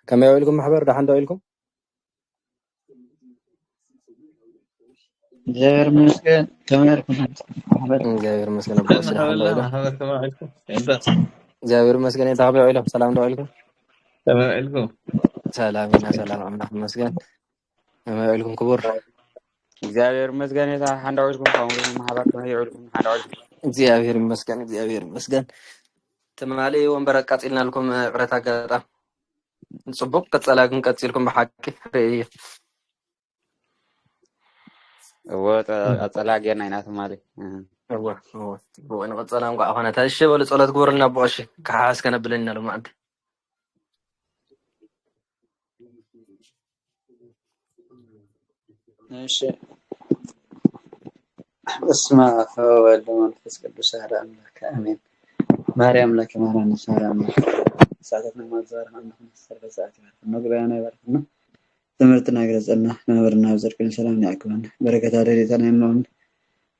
كما يقولكم محبر ده حد يقولكم زير مسكين تمام محبر جابر مسكين ابو الشرح حد الله يقوله محمد تمام عليكم انت جابر مسكين يتابع يقوله سلام ده يقولكم تمام عليكم سلام سلام عمنا مسكين كما يقولكم كبر زير مسكين إذا حد عودكم فاهم محبر كم يعودكم حد عودكم جابر مسكين تمام علي ومبارك قاتلنا لكم عرتا قطع نصبق قصلاكم قتلكم بحق رئي هو أطلع جينا هنا ثمالي هو وين قصلام قا انا تاشي ولا صلاه كبر لنا بوشي كحاس كان بلنا لما انت ماشي اسمع هو اللي منفس قدوس هذا أملاك آمين مريم لك مريم نسارة أملاك ساعتنا ما تزار عنهم السر ساعتنا نقول أنا بركنا تمرتنا جلسنا نورنا وزركن سلام عليكم بركة هذه تنام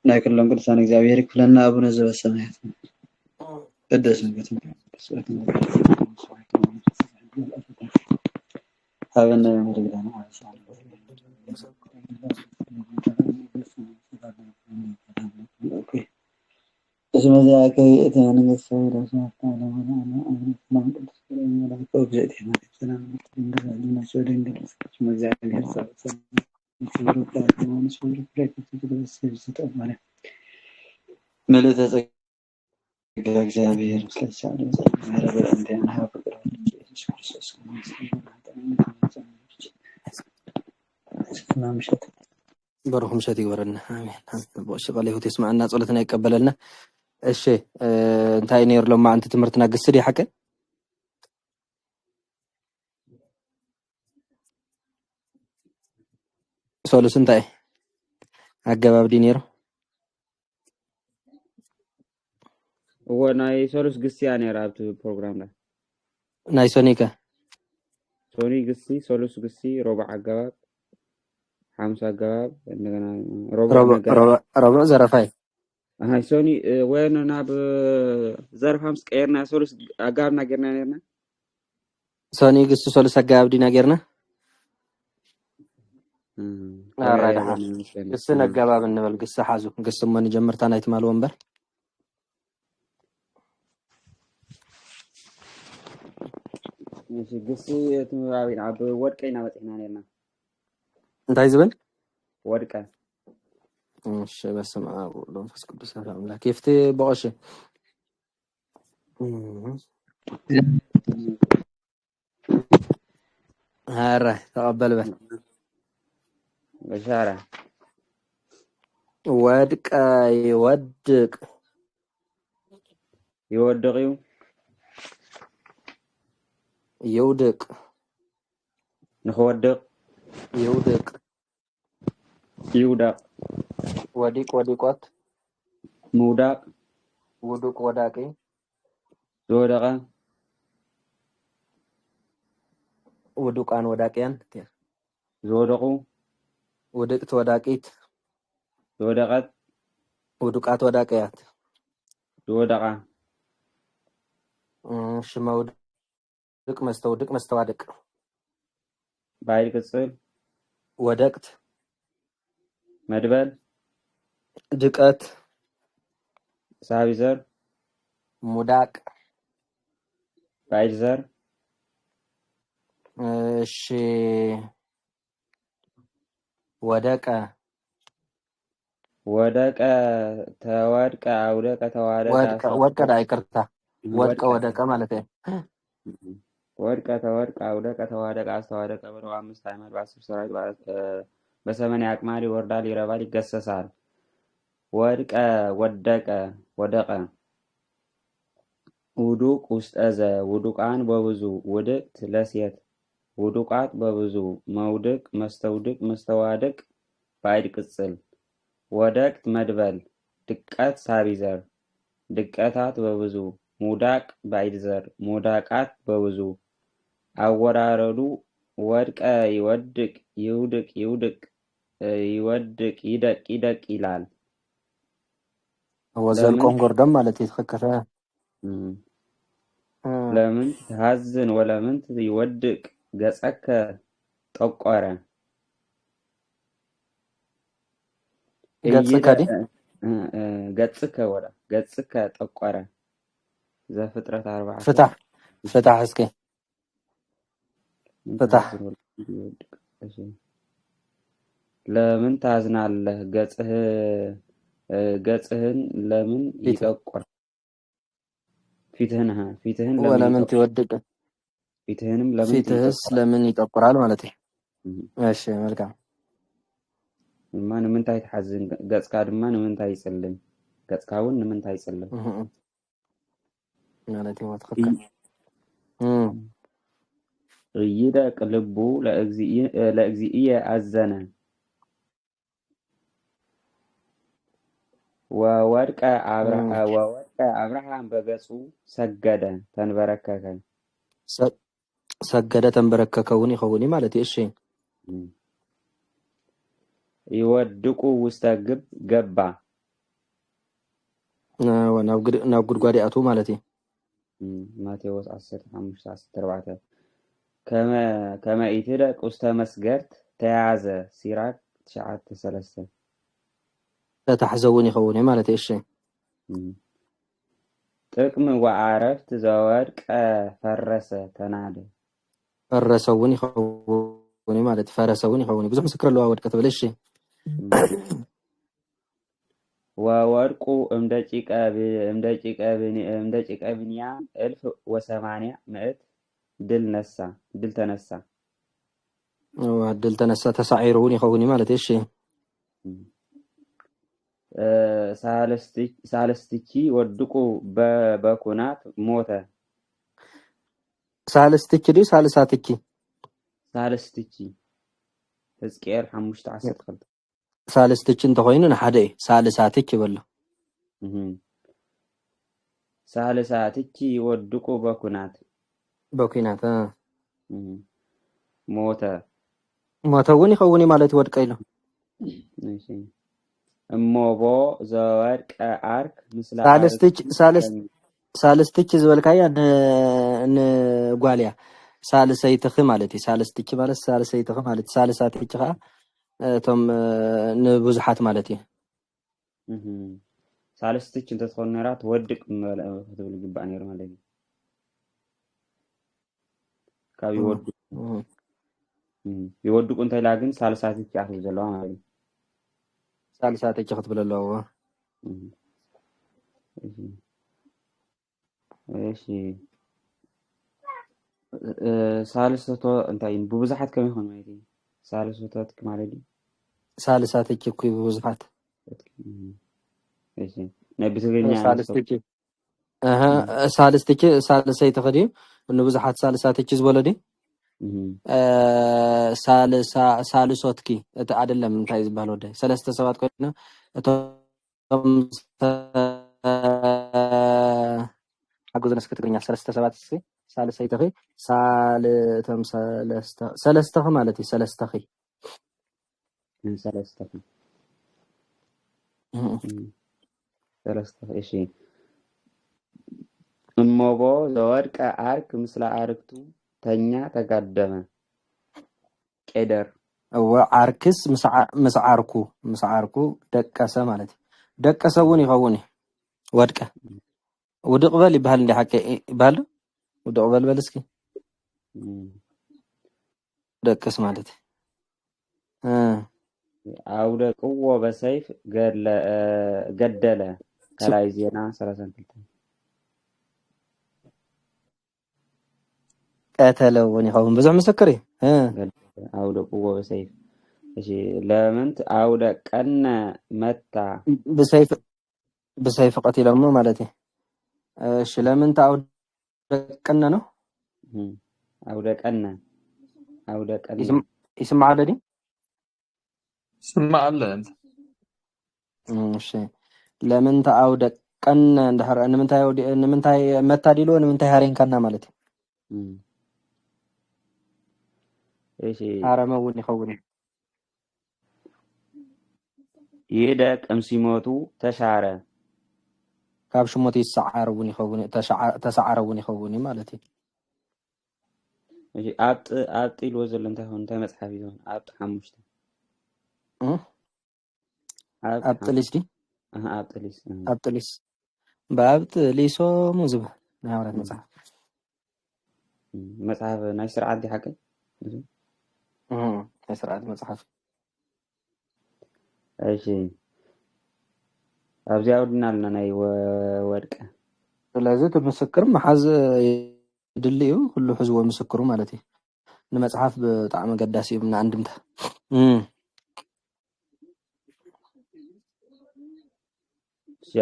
لكن لهم كل سنة جابير كلنا أبو نزل السماء قدس من قسم هذا النبي مريضنا أوكي اسم ذاك يأتينا بالسير وسنة تعلم أنا أسلام بالسلام ولا توجد هنا السلام عليكم سورين اسم ذاك الهرسة سورة كمان سورة بريك تجد بالسير ستأمر ملذة እግዚአብሔር ስለቻለ ምሕረት እንዲያና ፍቅር ኢየሱስ ክርስቶስ ማምሸት برهم شتي ورنا امين بوش قال هو تسمعنا صلتنا يقبلنا እሺ እንታይ ነይሩ ሎማ አንተ ትምህርትና ግስድ ይሐቀ ሶሉስ እንታይ አገባብ ዲ ነይሩ ወናይ ሶሉስ ግስያ ነራብቱ ፕሮግራም ላይ ናይ ሶኒካ ሶኒ ግሲ ሶሉስ ግሲ ሮባ አገባብ 50 አገባብ እንደገና ሮባ ዘረፋይ هاي سوني وين أنا بظرف خمس كيرنا سولس أجارنا كيرنا نيرنا ሶኒ ግስ ሶሉስ አገባብ ዲ ነገርና አራዳ ግስ ነገባብ እንበል ግስ ሓዙ ግስ ምን ጀምርታ ናይት ማል ወንበር ماشي قصي تمراوين عب ورقينا بطينا نيرنا እንታይ ዝብል ورقة እሺ በስመ አብ ወወልድ ወመንፈስ ቅዱስ አሐዱ አምላክ ይፍቴ በኦሽ هارة تقبل بس بشارة ودك يودك يودغيو يودك نخودق يودك يودق وديك وديكوت مودق ودك وداكي زودقة ودكان وداكيان زودقو ودكت وداكيت زودقت ودكات وداكيات زودقة شمود دك مستودك مستوادك بايد كسل ودكت مدبل دكات سابيزر مداك بايزر شي ودكا ودكا توادكا عودكا توادكا ودكا دايكرتا ودكا مالتين ودكا توادكا عودكا توادكا استوادكا برو 5 عمل بعصر سرعة بعد بسمني أكمالي وردالي ربالي قسسال ودكا ودكا ውዱቅ ውስጠዘ ውዱቃን በብዙ ውድቅት ለሴት ውዱቃት በብዙ መውድቅ መስተውድቅ መስተዋድቅ ባይድ ቅጽል ወደቅት መድበል ድቀት ሳቢዘር ድቀታት በብዙ ሙዳቅ ባይድ ዘር ሙዳቃት በብዙ አወራረዱ ወድቀ ይወድቅ ይውድቅ ይወድቅ ይደቅ ይላል ወዘልቆም ጎርደም ማለት የተከከተ لمن تهزن ولا من يودق قصك طقرة ገጽከ ዲ قصك ولا قصك طقرة ذا فترة 4 ፍታሕ ፍታሕ እስኪ ፍታሕ تهزن ولا يودق ለምን ታዝናለህ? ገጽህን ለምን ይጠቁራል? ፊትህን ለምን ወለምን ይጠቁራል? ትወድቅ ፊትህንም ለምን ፊትህስ ይጠቁራል? ለምን ይጠቁራል ማለት ነው። እሺ መልካም ማን ንምንታይ ትሓዝን? ገጽካ ድማ ንምንታይ ይጽልም? ገጽካ እውን ንምንታይ ይጽልም? ማለት ነው ትክክል ይደቅ ልቡ ለእግዚእየ አዘነ ወወድቀ አብርሃም በገጹ ሰገደ ተንበረከከ ሰገደ ተንበረከከውን ይኸውኒ ማለት እሺ ይወድቁ ውስተ ግብ ገባ ናብ ጉድጓድ አቱ ማለት እዩ ማቴዎስ 10:5-14 ከመ ኢትደቅ ውስተ መስገርት ተያዘ ሲራክ 9:3 ተታሕዘውን ይኸውኒ ማለት እሺ ጥቅም ወዓረፍት ዘወድቀ ፈረሰ ተናደ ፈረሰውን ይኸውኒ ማለት ፈረሰውን ይኸውኒ ብዙሕ ምስክር ኣለዋ ወድቀ ትብል እሺ ወወድቁ እምደቂቀ ብንያም 1800 ድል ተነሳ ተሳዒሩውን ይኸውኒ ማለት እሺ ሳለስትኪ ወድቁ በኩናት ሞተ ሳለስትኪ ዲ ሳልሳትኪ ሳለስትኪ ሕዝቅኤል 5:12 ሳልስትኪ እንተኮይኑ ንሓደ እዩ ሳልሳትኪ ይበሎ ሳልሳትኪ ወድቁ በኩናት ሞተ እውን ይኸውን ማለት ይወድቀ ኢሎ እሞቦ ዘወድቀ አርክ ምስላ ሳልስትኪ ዝበልካያ ንጓልያ ሳልሰይትኺ ማለት እዩ ሳልስትኪ ማለት ሳልሰይትኺ ማለት ሳልሳትኪ ከዓ እቶም ንብዙሓት ማለት እዩ ሳልስትኪ እንተትኾን ነራ ትወድቅ ክትብል ግባእ ነይሩ ማለት እዩ ካብ ይወድቁ እንተኢላ ግን ሳልሳትኪ ክትብል ዘለዋ ማለት እዩ ሳልሳትኪ ክትብል ኣለዎ እሺ ሳልስቶ እንታይ ብብዙሓት ከመይ ይኾን ማለት እዩ ሳልስቶት ማለት እዩ ሳልሳትኪ እኮ ብብዙሓት እሺ ናይ ብትግርኛ ሳልስትኪ ሳልስትኪ ሳልሰይትኺ ድዩ ንብዙሓት ሳልሳትኪ ዝበሎ ድዩ ሳልሶትኪ እቲ አይደለም እንታይ ዝበሃል ወደ ሰለስተ ሰባት ኮይና እቶም አጉዘነስ ከትግርኛ ሰለስተ ሰባት እስኪ ሳልሰይትኺ ሳልቶም ሰለስተኺ ማለት እዩ ሰለስተኺ እሺ እሞቦ ዘወድቀ አርክ ምስለ አርክቱ ተኛ ተጋደመ ቄደር ዓርክስ ምስ ዓርኩ ደቀሰ ማለት እዩ ደቀሰ እውን ይኸውን ወድቀ ውድቕ በል ይበሃል እንዲ ሓቂ ይበሃል ውድቕ በል እስኪ ደቅስ ማለት አውደቅዎ በሰይፍ ገደለ ከላይ ዜና 32 ቀተለ እውን ይኸውን ብዙሕ ምስክር እዩ አውደቅዎ በሰይፍ እሺ ለምንት አውደቀነ መታ ብሰይፍ ቀቲሎሞ ማለት እዩ እሺ ለምንት አውደቀነ ነው አውደቀነ ይስማዕ አለ ዲ ይስማዕ አለ እሺ ለምንት አውደቀነ እንድሕር ንምንታይ መታ ዲልዎ ንምንታይ ሃሬንካና ማለት እዩ እሺ አረመ እውን ይኸውን ይደቅ እምሲሞቱ ተሻረ ካብ ሽሞት ይሰዓረውን ይኸውን ተሰዓረውን ይኸውን ማለት እዩ እሺ ኣብጥ ኢልዎ ዘሎ እንታይ ሆነ እንታይ መጽሓፍ እዩ ኣብጥ 5 ኣብጥ ሊስቲ ኣብጥ ሊስ ኣብጥ ሊስ በኣብጥ ሊሶሙ ዝብል ናይ ሃዋርያት መጽሓፍ መጽሓፍ ናይ ስርዓት ዲ ሓቀይ ናይ ስርዓት መጽሓፍ እሺ ኣብዚ ኣውድና ኣለና ናይ ወድቀ ስለዚ እቲ ምስክር መሓዝ ይድልዩ ኩሉ ሕዝቦ ምስክሩ ማለት እዩ ንመጽሓፍ ብጣዕሚ ገዳሲ እዩ ንኣንድምታ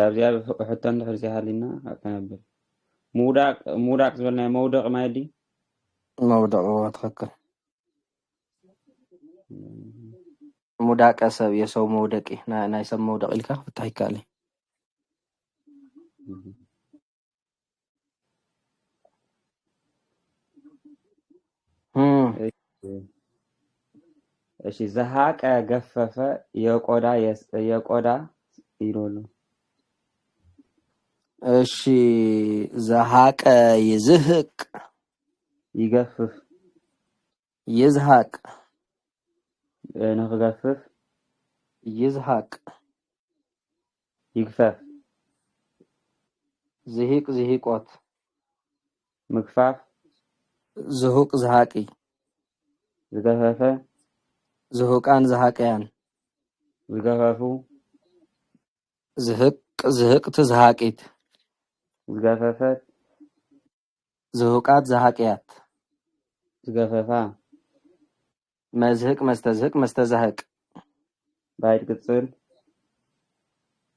ኣብዚኣ ሕቶ እንድሕር ዘይሃሊና ከነብር ምውዳቅ ዝበል ናይ መውደቕ ማይ ዲ መውደቕ ትኽክል ሙዳቀ ሰብ የሰው መውደቂ ናይ ሰብ መውደቕ ኢልካ ክፍታሕ ይከኣል እሺ ዘሃቀ ገፈፈ የቆዳ ይሮሉ እሺ ዘሃቀ ይዝህቅ ይገፍፍ ይዝሃቅ ንኽገፍፍ ይዝሃቅ ይግፈፍ ዝሂቅ ዝሂቆት ምግፋፍ ዝሁቅ ዝሃቂ ዝገፈፈ ዝሁቃን ዝሃቀያን ዝገፈፉ ዝህቅ ዝህቅቲ ዝሃቂት ዝገፈፈት ዝሁቃት ዝሃቅያት ዝገፈፋ መዝህቅ መስተዝህቅ መስተዛህቅ ባይድ ቅጽል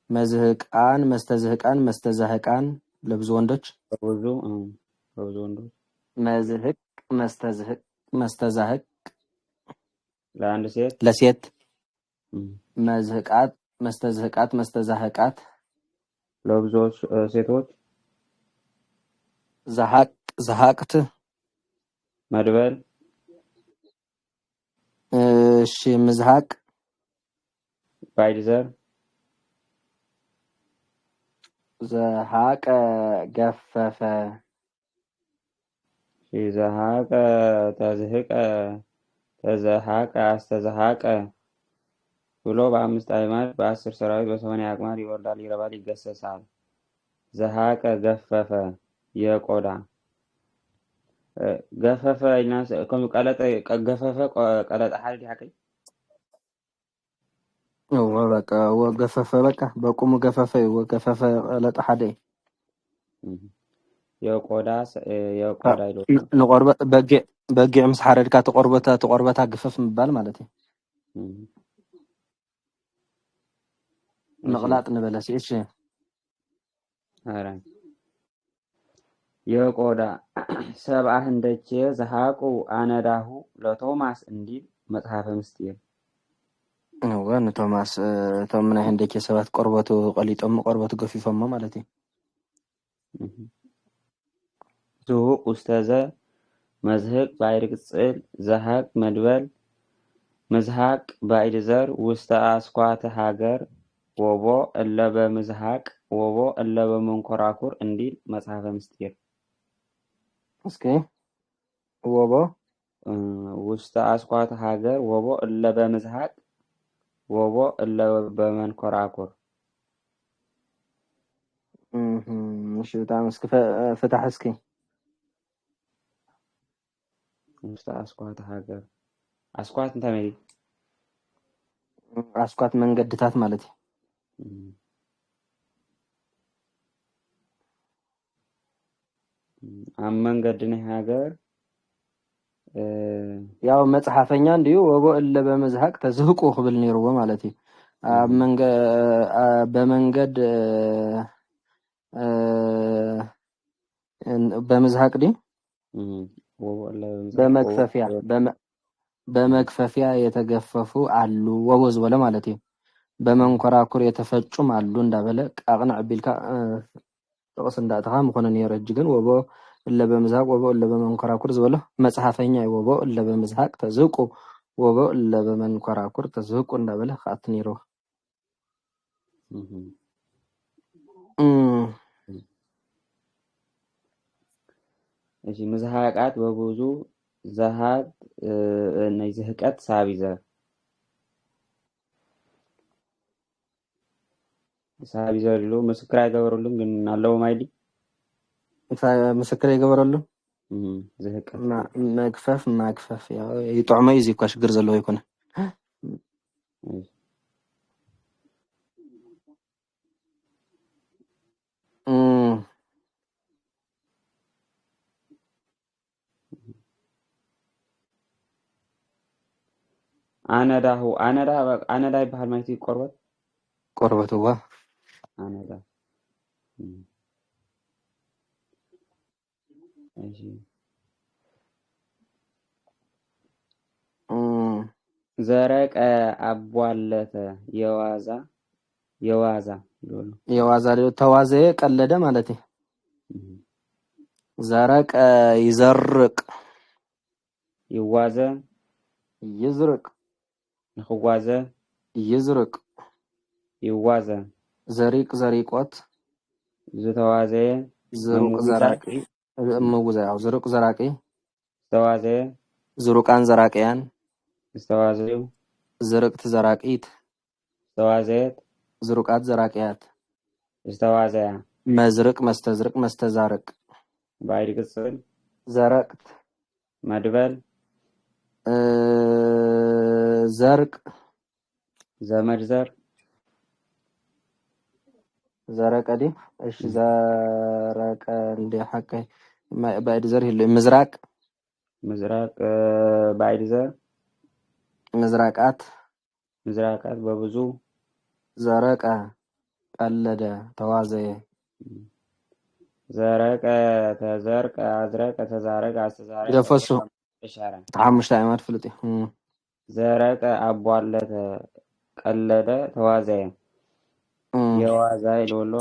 መዝህቃን መስተዝህቃን መስተዛህቃን ለብዙ ወንዶች በብዙ ወንዶች መዝህቅ መስተዝህቅ መስተዛህቅ ለአንድ ሴት ለሴት መዝህቃት መስተዝህቃት መስተዛህቃት ለብዙዎች ሴቶች ዘሃቅ ዘሃቅት መድበል እሺ ምዝሃቅ ባይድ ዘር ዘሃቀ ገፈፈ ዘሃቀ ተዝህቀ ተዘሃቀ አስተዘሃቀ ብሎ በ5 አይማድ በ10 ሰራዊት በ8 አቅማድ ይወርዳል ይረባል ይገሰሳል ዘሃቀ ገፈፈ የቆዳ ገፈፈ ይናስ ከም ቀለጠ ገፈፈ ቀለጠ ሓልዲ ሓቀይ በቃ ወገፈፈ በቃ በቁሙ ገፈፈ ወገፈፈ ቀለጠ ሓደ የቆዳ ኢሎ ንቆርበት በጊዕ ምስ ሓረድካ ተቆርበታ ግፈፍ ምባል ማለት እዩ ምቕላጥ ንበለሲ እሺ አራይ የቆዳ ሰብአ ህንደቼ ዘሃቁ አነዳሁ ለቶማስ እንዲል መጽሐፈ ምስጢር ቶማስ ቶም ናይ ህንደቼ ሰባት ቆርበቱ ቀሊጦም ቆርበቱ ገፊፎም ማለት እዩ ዝሁቅ ውስተዘ መዝህቅ ባይድ ቅጽል ዘሃቅ መድበል መዝሃቅ ባይድ ዘር ውስተ አስኳተ ሃገር ወቦ እለ በምዝሃቅ ወቦ እለ በመንኮራኩር እንዲል መጽሐፈ ምስጢር እስኪ ወቦ ውስተ አስኳተ ሃገር ወቦ እለ በምዝሃቅ ወቦ እለ በመንኮራኩር እሺ በጣም እስኪ ፍታሕ እስኪ ውስተ አስኳተ ሃገር አስኳት እንታይ ማለት አስኳት መንገድታት ማለት እዩ ኣብ መንገዲ ናይ ሃገር ያው መጽሐፈኛ እንዲሁ ወቦ እለ በመዝሃቅ ተዝህቁ ክብል ነይርዎ ማለት እዩ ኣብ በመንገድ በመዝሃቅ ዲ ወቦ እለ በመክፈፊያ በመክፈፊያ የተገፈፉ አሉ ወቦ ዝበለ ማለት እዩ በመንኮራኩር የተፈጩም አሉ እንዳበለ ቃቅን ዕቢልካ ጥቅስ እንዳእተኻ ምኾነ ነይሩ ሕጂ ግን ወቦ እለ በመዝሃቅ ወቦ እለ በመንኮራኩር ዝበለ መጽሐፈኛ ወቦ እለ በመዝሃቅ ተዝህቁ ወቦ እለ በመንኮራኩር ተዝህቁ እንዳበለ ከኣት ነይሩ እሺ ምዝሃቃት በብዙ ዘሃት ናይ ዝህቀት ሳቢ ዘር ሳቢ ዘር ኢሉ ምስክር አይገበሩልን ግን አለው ማይዲ ምስክር ይገበረሉ ዝህቀት መግፈፍ ያው ይጥዕመ እዚ እኳ ሽግር ዘለዎ ይኮነ አነዳ ይባሃል ማለት ቆርበት ዋ አነዳ እሺ ዘረቀ አቧለተ የዋዛ ተዋዘ ቀለደ ማለት ዘረቀ ይዘርቅ ይዋዘ ይዝርቅ ይخዋዘ ይዝርቅ ይዋዘ ዘሪቅ ዘሪቆት ዝተዋዘ ዝሩቅ ዘራቂ መውዛው ዝሩቅ ዘራቂ ዝተዋዘ ዝሩቃን ዘራቂያን ዝተዋዘዩ ዝርቅት ዘራቂት ዝተዋዘየት ዝሩቃት ዘራቂያት ዝተዋዘያ መዝርቅ መስተዝርቅ መስተዛርቅ ባይድ ቅጽል ዘረቅት መድበል ዘርቅ ዘመድዘር ዘረቀ ዲ እሺ ዘረቀ እንደ ሐቀ ባይድ ዘር ይሉ ምዝራቅ ባይድ ዘር ምዝራቃት በብዙ ዘረቀ ቀለደ ተዋዘየ ዘረቀ ተዘርቀ አዝረቀ ተዛረቀ አስተዛረቀ ደፈሱ ኢሻራ ተሐምሽ አይማት ፍልጥ ዘረቀ አቧለተ ቀለደ ተዋዘየ የዋዛ ይሎሎ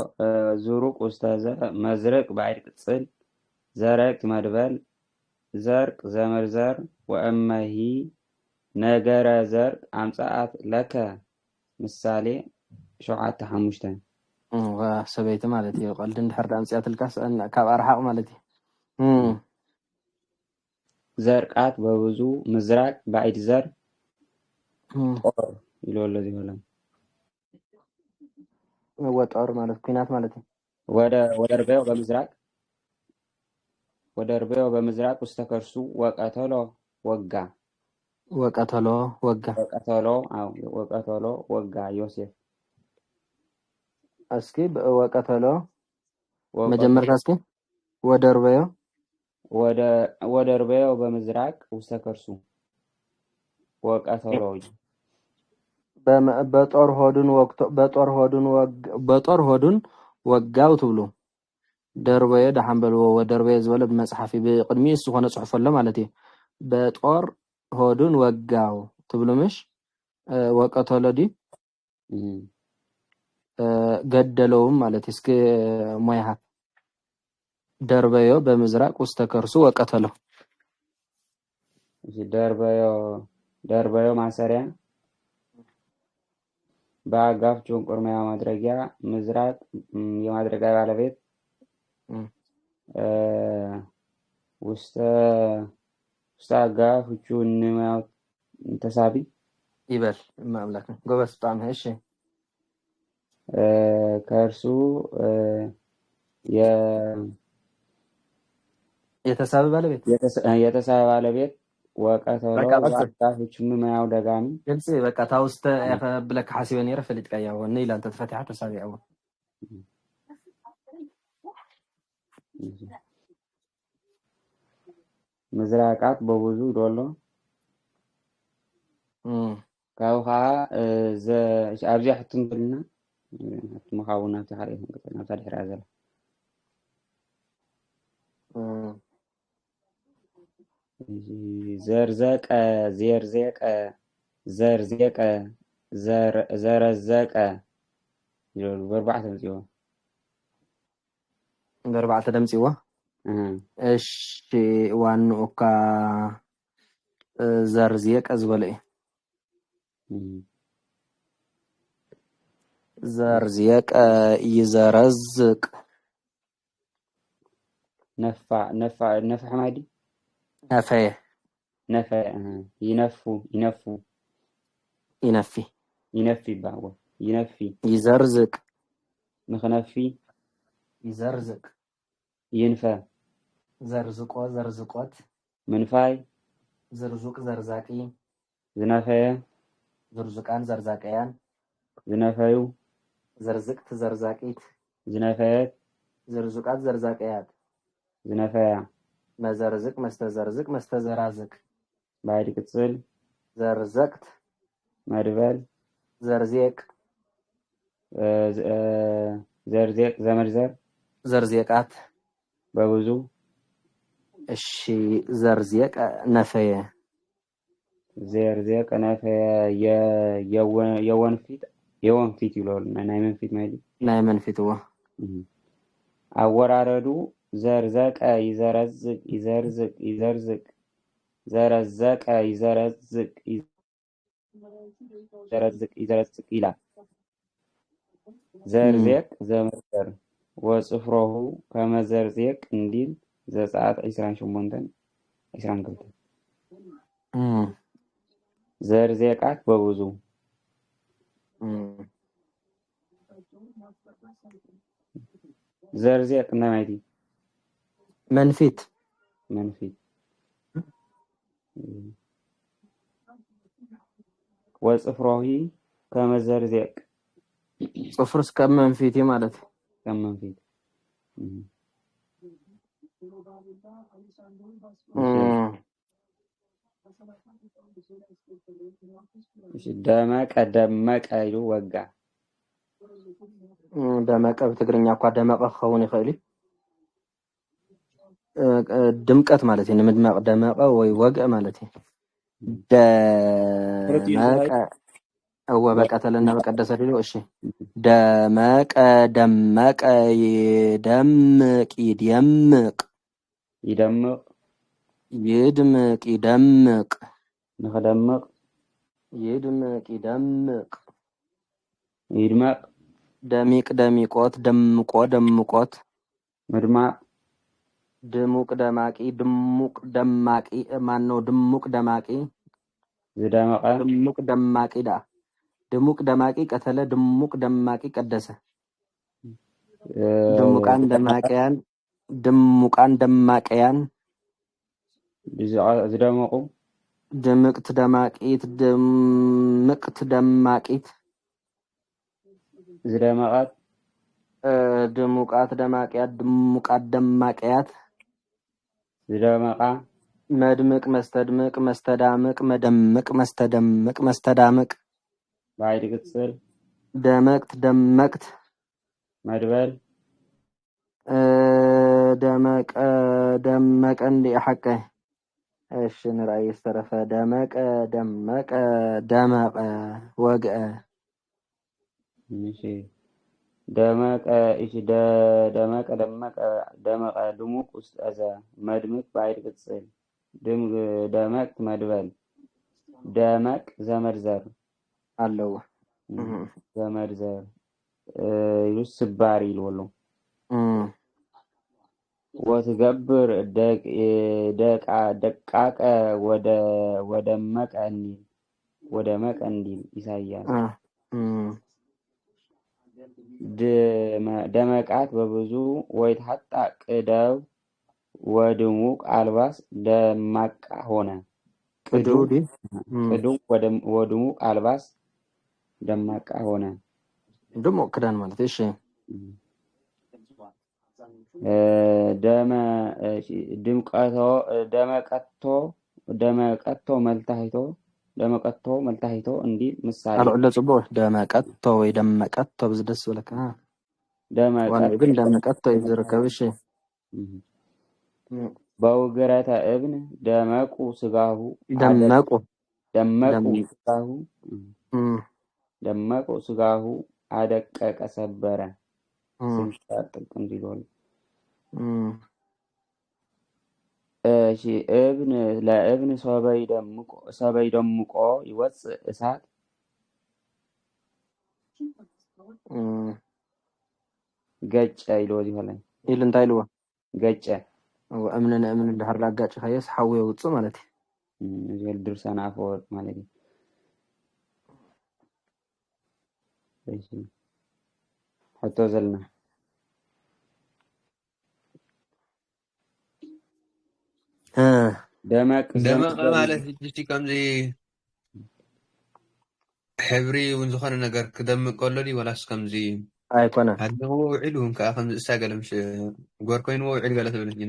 ዙሩቅ ኡስታዘ መዝረቅ ባይድ ቅጽል ዘረቅ መድበል ዘርቅ ዘመርዘር ወእመሂ ነገረ ዘርቅ አምጻአት ለከ ምሳሌ 7:5 ሰበይተ ማለት እዩ ቀልድ እንድሕር አምጻአት ልካስ ካብ አርሓቅ ማለት እዩ ዘርቃት በብዙ ምዝራቅ ባይድ ዘር ጦር ይሎሎ ዚሆለም ወጣር ማለት ኩናት ማለት እዩ ወደ ርበዮ በምዝራቅ ውስተከርሱ ወቀተሎ ወጋ ዮሴፍ እስኪ ወቀተሎ መጀመሪያ እስኪ ወደ ርበዮ በምዝራቅ ውስተከርሱ ወቀተሎ በጦር ሆዱን ወጋው ትብሉ ደርበየ ደሐንበልዎ ወደርበየ ዝበለ በመጽሐፊ በቅድሚ እሱ ሆነ ጽሑፈሎ ማለት እዩ በጦር ሆዱን ወጋው ትብሉ ምሽ ወቀተሎ ዲ ገደለውም ማለት እስከ ሞያሃ ደርበዮ በምዝራቅ ውስተከርሱ ወቀተሎ ደርበዮ ማሰሪያ በአጋፍ ጭንቁር ማያ ማድረጊያ ምዝራቅ የማድረጊያ ባለቤት ውስተ አጋፍ ቹንማው ተሳቢ ይበል ማምላክ ጎበስ ጣም እሺ ከርሱ የተሳበ ባለቤት ወቀተሎ ወቃቶች ምማያው ደጋሚ ግልጽ በቃ ታውስተ ያፈብለክ ሐሲበን ይረፈልጥ ቀያው ነይላ አንተ ተፈታህ ተሳቢያው ምዝራቃት በብዙ ዶሎ ካውኻ አብዚ ሕትም ብልና መኻውና ተሐሪፍ እንቀጥና ታዲያ ያዘለ ዘርዘቀ ዘረዘቀ ይሉ በርባዕተ ደምጽዎ እሺ ዋንኡካ ዘርዘቀ ዝበለ ዘርዝየቀ ይዘረዝቅ نفع حمادي ነፈየ نفع ይነፊ ينفي بعوة ينفي ይዘርዝቅ نخنفي ይዘርዝቅ ينفى ዘርዝቆ ዘርዝቆት منفاي ዝርዙቅ ዘርዛቂ زنافية ዝርዙቃን ዘርዛቀያን زنافيو ዘርዝቅት ዘርዛቂት زنافيات ዝርዙቃት ዘርዛቀያት زنافية መዘርዝቅ መስተዘርዝቅ መስተዘራዝቅ بعد كتصل ዘርዘቅት مدبل ዘርዜቅ زرزيق زمرزر ዘርዜቃት بوزو እሺ ዘርዜቅ ነፈየ زرزيق نافية يوان فيت يقولون نايمن فيت مالي ናይ መንፊትዎ አወራረዱ ዘርዘቀ ይዘረዝቅ ይዘርዝቅ ይዘርዝቅ ዘረዘቀ ይዘረዝቅ ይዘረዝቅ ይዘረዝቅ ይላል። ዘርዜቅ ዘመርዘር ወጽፍሮሁ ከመዘርዜቅ እንዲል ዘጸአት 28 22 ዘርዜቃት በብዙ ዘርዜቅ እንደማይዲ መንፊት መንፊት ወጽፍሮሂ ከመዘርዜቅ ጽፍርስ ከመንፊት ማለት ከመንፊት ደመቀ ደመቀ ይሉ ወጋ ደመቀ በትግርኛ እንኳ ደመቀ ከሆነ ይኸሊ ድምቀት ማለት ነው። ምድመቅ ደመቀ ወይ ወግእ ማለት ነው። ደመቀ በቃ ተለና በቀደሰ ሊሉ እሺ ደመቀ ደመቀ ይደምቅ ይደምቅ ይደምቅ ይድምቅ ይደምቅ ንኸደምቅ ይድምቅ ይደምቅ ይድመቅ ደሚቅ ደሚቆት ደምቆ ደምቆት ምድማቅ ድሙቅ ደማቂ ድሙቅ ደማቂ ማን ነው? ድሙቅ ደማቂ ዝደመቀ ድሙቅ ደማቂ ዳ ድሙቅ ደማቂ ቀተለ ድሙቅ ደማቂ ቀደሰ ድሙቃን ደማቂያን ድሙቃን ደማቂያን ዝደመቁ ድምቅት ደማቂት ድምቅት ደማቂት ዝደመቃት ድሙቃት ደማቂያት ድሙቃት ደማቂያት ዝደመቃ መድምቅ መስተድምቅ መስተዳምቅ መደምቅ መስተደምቅ መስተዳምቅ ባይድ ቅጽል ደመቅት ደመቅት መድበል ደመቀ ደመቀ እንዲ ሐቀ እሺ ንራይ ዝተረፈ ደመቀ ደመቀ ደመቀ ወግአ እሺ ደመቀ እሺ ደመቀ ደመቀ ደመቀ ድሙቅ ውስጥ አዛ መድምቅ ባይድ ቅጽል ደመቅት መድበል ደመቅ ዘመድዘር አለው ዘመድዘር ይሉስ ስባሪ ይልወሉ ወትገብር ደቃቀ ወደ መቀንዲል ይሳያል ደመቃት በብዙ ወይትሐጣ ቅደው ወድሙቅ አልባስ ደማቃ ሆነ ቅዱ ወድሙቅ አልባስ ደማቃ ሆነ ደሞ ክዳን ማለት እሺ ደመቀቶ መልታሂቶ እንዲል ምሳሌ አልዑለ ጽቡህ ደመቀቶ ወይ ደመቀቶ ብዝደስ ወለካ ዋና ግን ደመቀቶ ይዝርከብ እሺ በውግረተ እብን ደመቁ ስጋሁ ደመቁ ስጋሁ አደቀቀ ሰበረ ስንጣጥቅ እንዲል እሺ እብን ለእብን ሰበይ ደምቆ ይወጽእ እሳት ገጨ ኢልዎ ይሆናል ኢሉ እንታይ ኢልዎ ገጨ እምንን እምን ድሕር ላጋጭ ኸየስ ሓዊ የውፅእ ማለት እዩ እዚ ድርሳና አፈወርቅ ማለት እዩ እሺ ሕቶ ዘለና ደመቅ ማለት እቺ ከምዚ ሕብሪ እውን ዝኾነ ነገር ክደምቅ ከሎ ዲ ወላስ ከምዚ ኣይኮነ ሃለዎ ውዒሉ ከዓ ከምዚ እሳ ገለ ምስ ጎር ኮይንዎ ውዒል ገለ ትብለኝ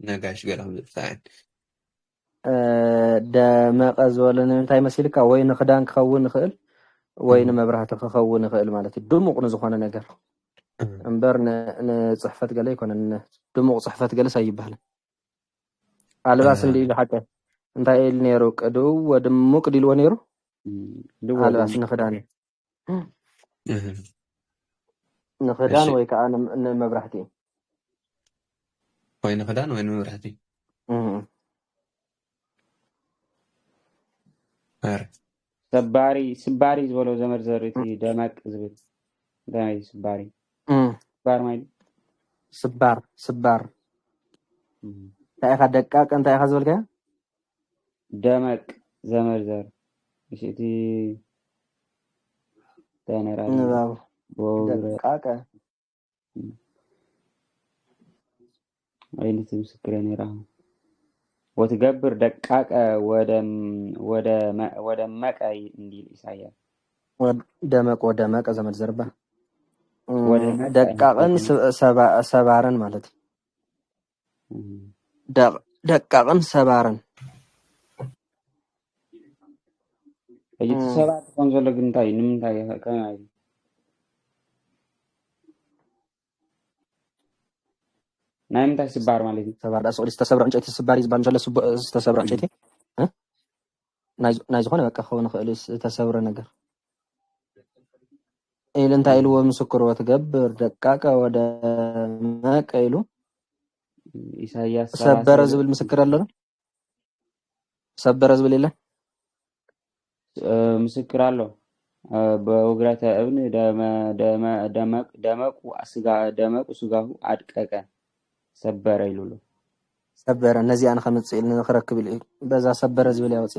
ነጋሽ ገለ ከምዚ እሳን ደመቐ ዝበለ ንምንታይ መሲልካ ወይ ንክዳን ክኸውን ንኽእል ወይ ንመብራህቲ ክኸውን ንኽእል ማለት እዩ ድሙቕ ንዝኾነ ነገር እምበር ንፅሕፈት ገለ ኣይኮነን ድሙቕ ፅሕፈት ገለስ ኣይበሃልን ኣልባስ እንዲ ኢሉ ሓቀ እንታይ ኢሉ ነይሩ ቅድው ወድሙቕ ዲልዎ ነይሩ ኣልባስ ንክዳን ንክዳን ወይ ከዓ ንመብራህቲ ወይ ንክዳን ወይ ንመብራህቲ ስባሪ ዝበሎ ዘመድ ዘርእቲ ደመቅ ዝብል እንታይ ስባሪ ስባር ማለት ስባር እንታይ ኢኻ ደቃቅ እንታይ ኢኻ ዝበልካዮ ደመቅ ዘመድ ዘር እሺቲ ተነራ ንባብ ደቃቀ አይነት ምስክር ነራ وتجبر دقاق ودمق እንዲል ኢሳያስ ወደመቅ ዘመድ ዘርባ ደቃቅን ሰባርን ማለት ደቃቅን ሰባርን እይ ሰባት ኮን ዘሎ ግንታይ ንምንታይ ከናይ ናይ ምንታይ ስባር ማለት እዩ ሰባር ዳስ ኦሊስ ተሰብረ እንጨይቲ ስባር ይዝባል ዘሎ ተሰብረ እንጨይቲ ናይ ዝኾነ በቃ ኸውን ክእል ተሰብረ ነገር ኢሉ እንታይ ኢልዎ ምስክር ወትገብር ደቃቀ ወደ መቀ ኢሉ ኢሳያስ ሰበረ ዝብል ምስክር ኣሎ ሰበረ ዝብል የለን ምስክር ኣሎ በውግረተ እብን ደመቁ ስጋሁ አድቀቀ ሰበረ ይሉሉ ሰበረ እነዚህ አን ከመጽ ኢል ንኽረክብ ኢሉ በዛ ሰበረ ዝብል ያወጽ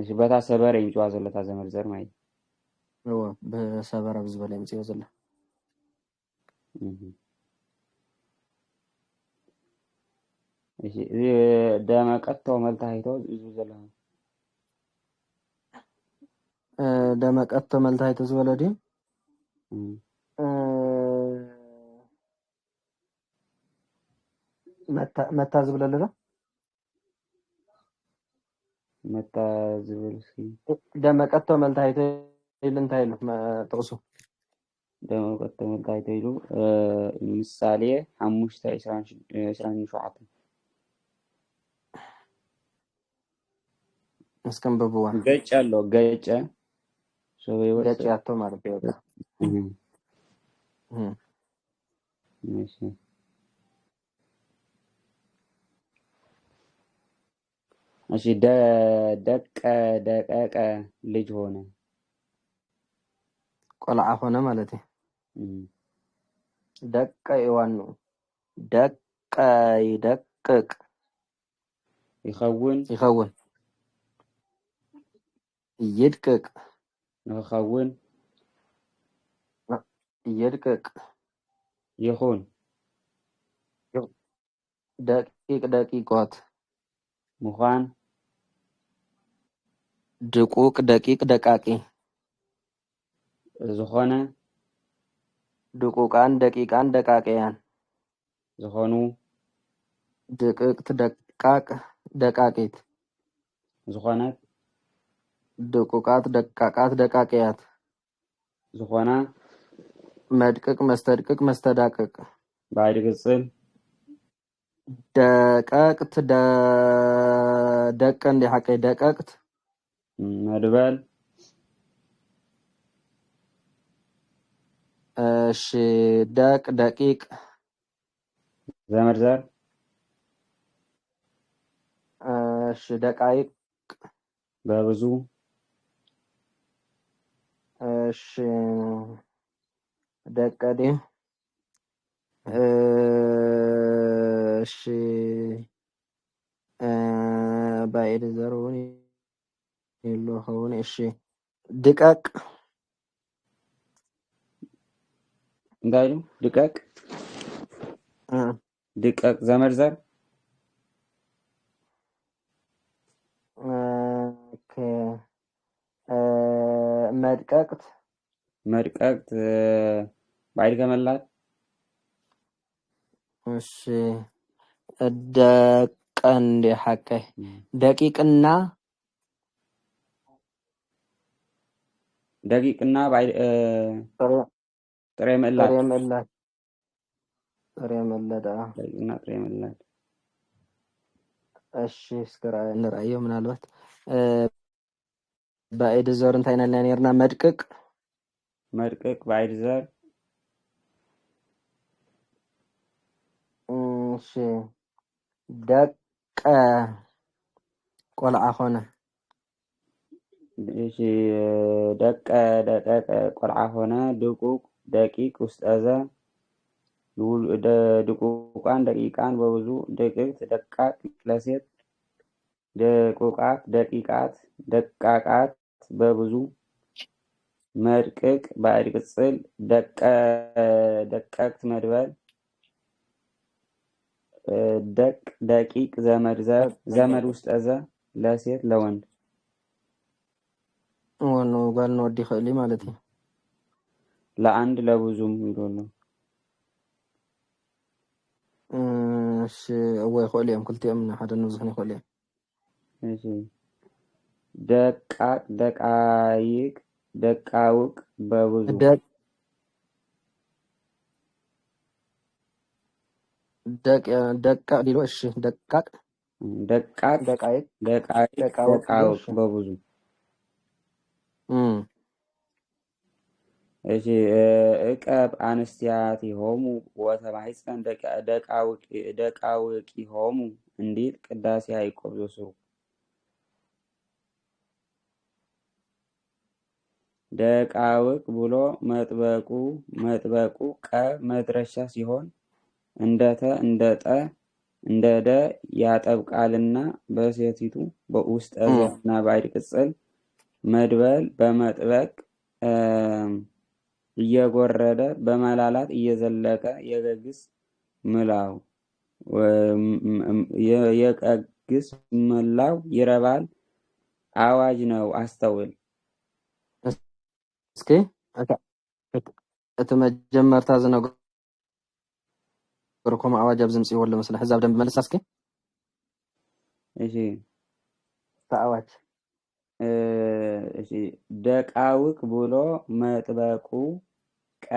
እሺ በታ ሰበረ ይምጽዋ ዘለታ ዘመርዘር ማለት ነው በሰበረ ዝብል ይምጽዋ ዘለ እሺ ደመቀቶ መልታይቶ ይዙ ዘለ ደመቀቶ መልታይቶ ዝወለዲ መታ ዝብለለ መታ ዝብልሲ ደመቀቶ መልታይቶ ኢሉ እንታይ ኢሉ ጥቅሱ ደመቀቶ መልታይቶ ኢሉ ምሳሌ 5:27 እስከም በቡዋ ገጭ አለው ገጨ ሰው ገጭ ያቶ ማለት ነው እሺ እሺ ደቀቀ ልጅ ሆነ ቆልዓ ሆነ ማለት ነው ደቀ ይዋኑ ደቀ ይደቅቅ ይኸውን يدقق يخون يدقق يخون دقيقات مخان دقوق دقيق دقاقي زخونه دقوقان دقيقان دقاقيان زخونو دقيق دقاق دقاقيت زخونات دقوقات دقاقات دقاقيات زخونه مدقق مستدقق مستداقق بعد قصل دققت دقن دي حقي دققت مدبل እሺ ደቂቅ ዘመርዘር እሺ ደቃይቅ በብዙ እሺ ደቀዴ እሺ ባይድ ዘሩን ይሎኸውን እሺ ድቀቅ እንዳይሉ ድቀቅ ድቀቅ ዘመድ ዘር መድቀቅት መድቀቅት ባይድ ከመላት እሺ ደቀንዴ ሐቀይ ደቂቅና ባይድ ጥሬ መላት ጥሬ መለዳ ደቂቅና ጥሬ መላት እሺ እስከራ እንራየው ምናልባት ባይድ ዘር እንታይና ነርና መድቀቅ ባይድ ዘር እሺ ደቀ ቆልዓ ኾነ እሺ ደቀ ቆልዓ ኾነ ድቁቅ ደቂቅ ውስጠዘ ድቁቃን ደቂቃን በብዙ ድቅቅት ደቃቅ ለሴት ደቁቃት ደቂቃት ደቃቃት በብዙ መድቅቅ ባዕድ ቅጽል ደቀቅት መድበል ደቂቅ ዘመድ ውስጠዘ ለሴት ለወንድ ወኑ ጋር ነው ወዲ ኸሊ ማለት ነው ለአንድ ለብዙም ይዶሉ እሺ ወይ ኸሊም ኩልቲም ሓደ ነው ዝኽኒ ኸሊም እሺ ደቃቅ ደቃይቅ ደቃውቅ በብዙ ደቃቅ ዲሎ እሺ ደቃቅ ደቃቅ ደቃውቅ በብዙ እሺ እቀብ አንስቲያቲሆሙ ወተማሕፀን ደቃውቂሆሙ እንዲል ቅዳሴ ያዕቆብ ዘስሩ ደቃውቅ ብሎ መጥበቁ ቀ መድረሻ ሲሆን እንደተ እንደጠ እንደደ ያጠብቃልና በሴቲቱ በውስጥ እና ባዕድ ቅጽል መድበል በመጥበቅ እየጎረደ በመላላት እየዘለቀ የገግስ ምላው የቀግስ ምላው ይረባል አዋጅ ነው አስተውል እስኪ እተመጀመርታ ዝነገርኩም አዋጅ አብዝምጽ ይወል መስለ ህዛብ ደንብ መልስ እስኪ እሺ ታዋጅ እሺ ደቃውቅ ብሎ መጥበቁ ቀ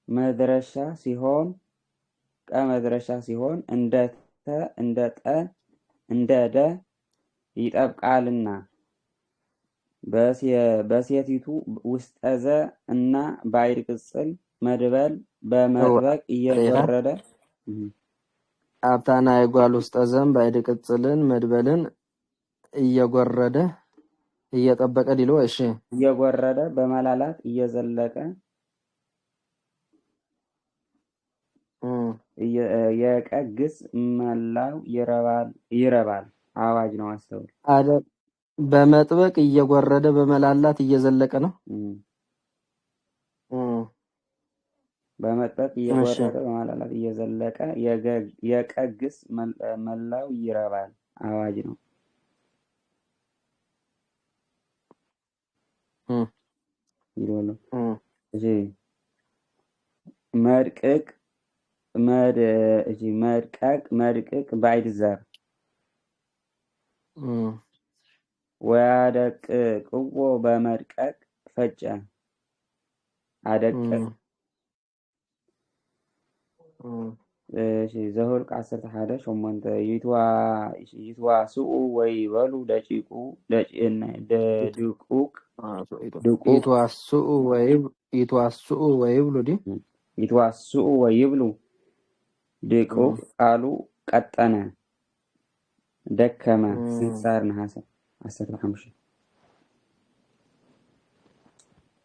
መድረሻ ሲሆን እንደተ እንደጠ እንደደ ይጠብቃልና በሴቲቱ ውስጠዘ እና ባዕድ ቅጽል መድበል በመጥበቅ እየወረደ አብታና ይጓል ውስጠዘም ባዕድ ቅጽልን መድበልን እየጎረደ እየጠበቀ ዲሎ እሺ እየጎረደ በመላላት እየዘለቀ የቀግስ መላው ይረባል አዋጅ ነው አስተውል አደ በመጥበቅ እየጎረደ በመላላት እየዘለቀ ነው በመጥበቅ እየጎረደ በመላላት እየዘለቀ የቀግስ መላው ይረባል አዋጅ ነው ይዶሉ እሺ መድቅቅ ባዕድ ዘር ወያደቅቅዎ በመድቀቅ ፈጨ አደቅቅ እሺ ዘኍልቍ 11:8 ይትዋስኡ ወይበሉ ድቁቅ ይትዋስኡ ወይብሉ ዲ ይትዋስኡ ወይብሉ ድቁቅ ቃሉ ቀጠነ دكما سنصار نحاسة 15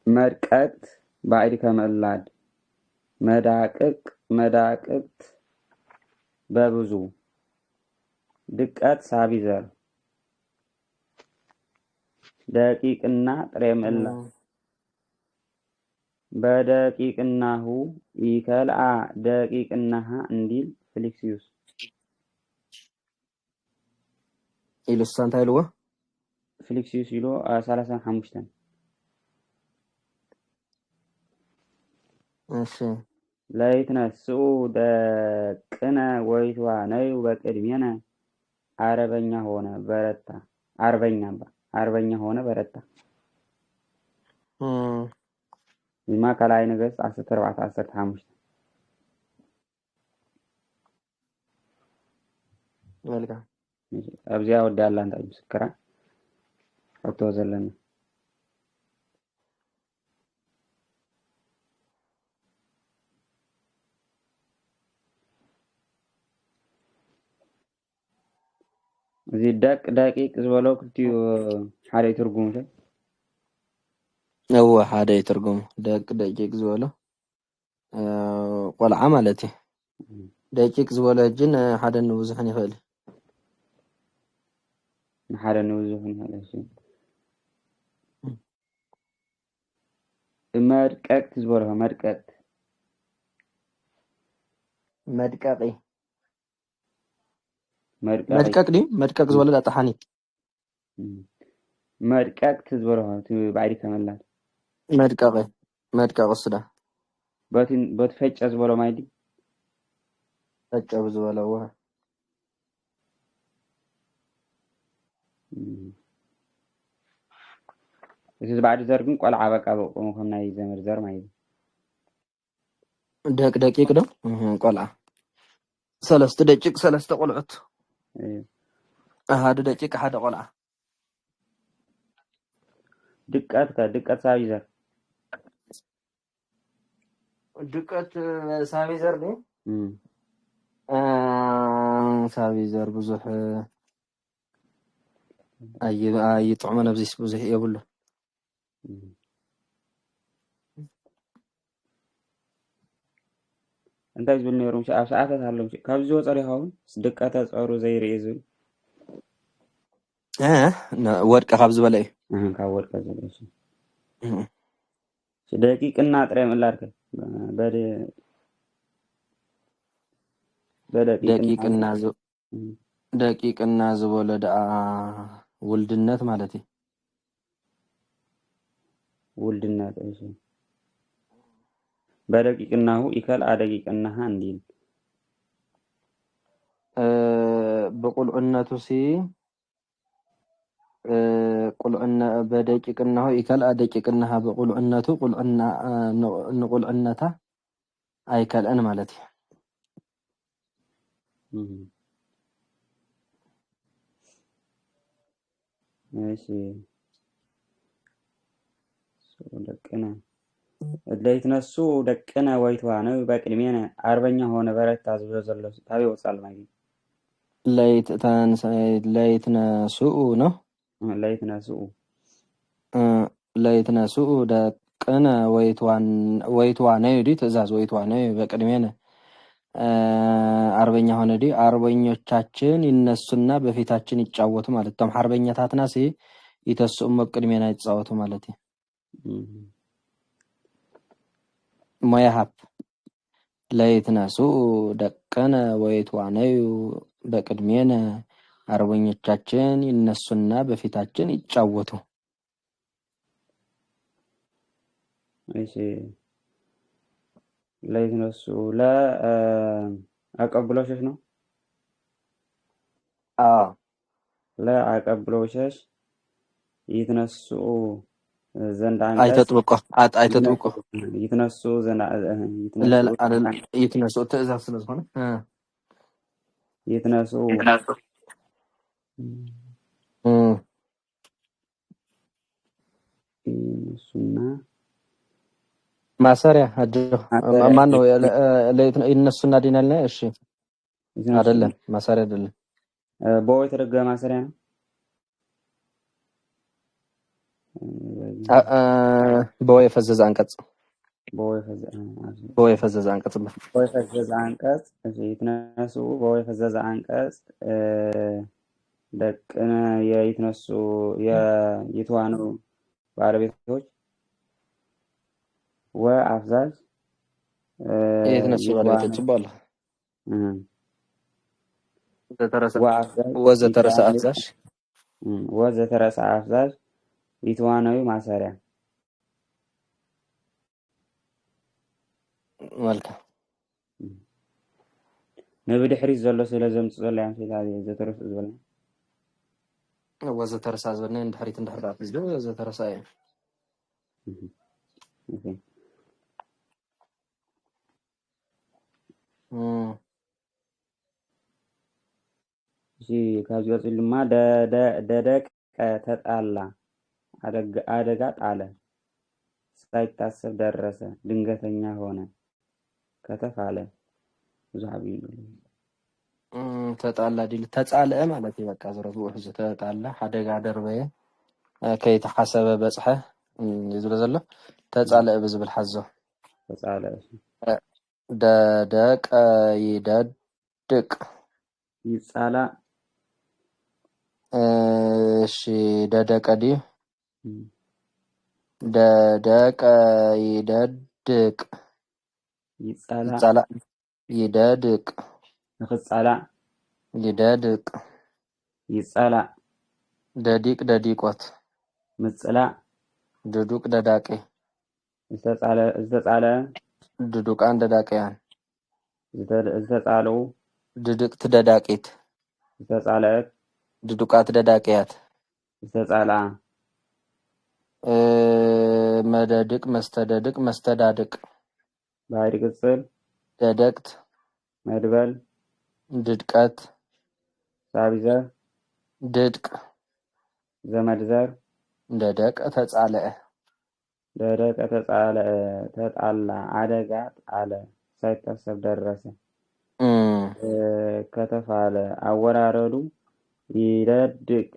مرقت بعد كملاد مداقق ببزو دقات سابيزر دقيقنا طريم الله بدقيقناه يكلع دقيقنها انديل فليكسيوس إلو السانتا إلو فليكسيوس يلو 35 ماشي لا يتنسو دقنا ويتوا نيو بقدمينا عربኛ ሆነ በረታ አርበኛ ሆነ በረታ ይማ ከላይ ነገስ 14 መልካም አብዚያ ወደ ያለ አንተ ምስክራ አውቶ ዘለና እዚህ ደቂቅ ዝበለው ክልቲዩ ሓደ ትርጉም ተ هو ሓደ ትርጉም ደቂቅ ዝበለው ቆልዓ ማለት እዩ ደቂቅ ዝበለ ጅን ሓደ ንብዙሕን ይኽእል ሓደ ንብዙሕን ይኽእል እሺ መድቀቅ ዝበለው መድቀቅ ዝበለ ጣሓኒ መድቀቅ ዝበለው ባዕዲ ከመላት መድቀቅ ስዳ በትፈጨ ዝበለው ማይዲ ፈጨ ዝበለው እዚ ባዕዲ ዘር ግን ቆልዓ በቃ በቆሙ ከም ናይ ዘመድ ዘር ማይዲ ደቂቅ ዶ ቆልዓ ሰለስተ ደቂቅ ሰለስተ ቆልዑት ሓደ ደቂቅ ሓደ ቆልዓ ድቀት ሳቢዘር ድቀት ሳቢዘር ዲ ሳቢዘር ብዙሕ ኣይጥዕሞ ነብዚስ ብዙሕ የብሉ እንታይ ዝብል ነይሮም ኣብ ሰዓታት ኣለዎም ካብዚ ወፀር ይኸውን ድቀተ ፀሩ ዘይርኢ ዝብል ወድቀ ካብ ዝበለ እዩ ካብ ወድቀ ዝበለ ደቂቅና ጥረ ምላርከ ደቂቅና ዝበለ ደኣ ውልድነት ማለት እዩ ውልድነት እሺ በደቂቅናሁ ይከልአ ደቂቅናሃ እንዲል በቁልዕነቱ ሲ ቁልዕና በደቂቅናሁ ይከልአ ደቂቅናሃ በቁልዕነቱ ቁልዕና ንቁልዕነታ ኣይከልአን ማለት እዩ እሺ ደቅና ለይትነሱ ደቅና ወይተዋ ነው በቅድሜና አርበኛ ሆነ በረታ ዝብሎ ዘሎ ታበይ ወጻል ማለት ለይትነሱ ነው ለይትነሱ ደቅና ወይተዋ ነው ዲ ትእዛዝ ወይተዋ ነው በቅድሜና አርበኛ ሆነ ዲ አርበኞቻችን ይነሱና በፊታችን ይጫወቱ ማለት ነው አርበኛታትና ሲ ይተሱም በቅድሜና ይጫወቱ ማለት ነው ማያሃብ ለይትነሱ ደቅና ወይተዋ ነው በቅድሜና አርበኞቻችን ይነሱና በፊታችን ይጫወቱ እሺ ለይትነሱ አቀብሎሽሽ ነው ለአቀብሎሽሽ ይትነሱ ዘንድ አይተጥብቆ ይትነሱ ይትነሱ ትእዛዝ ስለሆነ ይትነሱ ይነሱና ማሰሪያ ማን ነው ይነሱና ዲናልና እሺ አይደለም ማሰሪያ አይደለም በወ የተደገመ ማሰሪያ ነው። በወ የፈዘዘ አንቀጽ በወ የፈዘዘ አንቀጽ በወ የፈዘዘ አንቀጽ እሺ ይትነሱ በወ የፈዘዘ አንቀጽ ደቅነ የይትነሱ የይትዋኑ ባለቤቶች ወአፍዛዝ የትነሱ ባለቤቶች ይባላል። ወዘተረሰ አፍዛዝ ወዘተረሰ አፍዛዝ ይትዋናዊ ማሰሪያ መልካም ንብድሕሪት ዘሎ ስለ ዘምፅ ዘሎ ያን ሴታ ዘተረሰ ዝበልና ወዘተረሰ ዝበልና እንድሕሪት እንድሕራት ዝብል ወዘተረሰ እዩ። እሺ ከዚህ ወጽል ድማ ደደቅ ተጣላ አደጋ ጣለ ሳይታሰብ ደረሰ ድንገተኛ ሆነ ከተፍ አለ ብዙ ሀቢብ ተጣላ ዲል ተጻልአ ማለት በቃ ዝረቡ ሕዚ ተጣላ አደጋ ደርበየ ከይተሓሰበ በጽሐ ይዝለ ዘሎ ተጻልአ ብዝብል ሓዞ ተጻልአ ደደቀ ይደድቅ ይጻላ እሺ ደደቀ ዲ ደደቀ ይደድቅ ይጻላ ይደድቅ ንኽጻላ ይደድቅ ይጻላ ደዲቅ ደዲቆት ምጽላ ድዱቅ ደዳቂ ዝተጻለ ድዱቃን ደዳቂያን ዝተጻሉ ድድቅት ደዳቂት ዝተጻለአት ድዱቃት ደዳቂያት ዝተጻላ መደድቅ መስተደድቅ መስተዳድቅ ባህሪ ቅጽል ደደቅት መድበል ድድቀት ሳቢዘር ድድቅ ዘመድዘር ደደቀ ተጻልአ ደደቀ ተጻልአ ተጣላ አደጋ ጣለ ሳይታሰብ ደረሰ ከተፋለ አወራረዱ ይደድቅ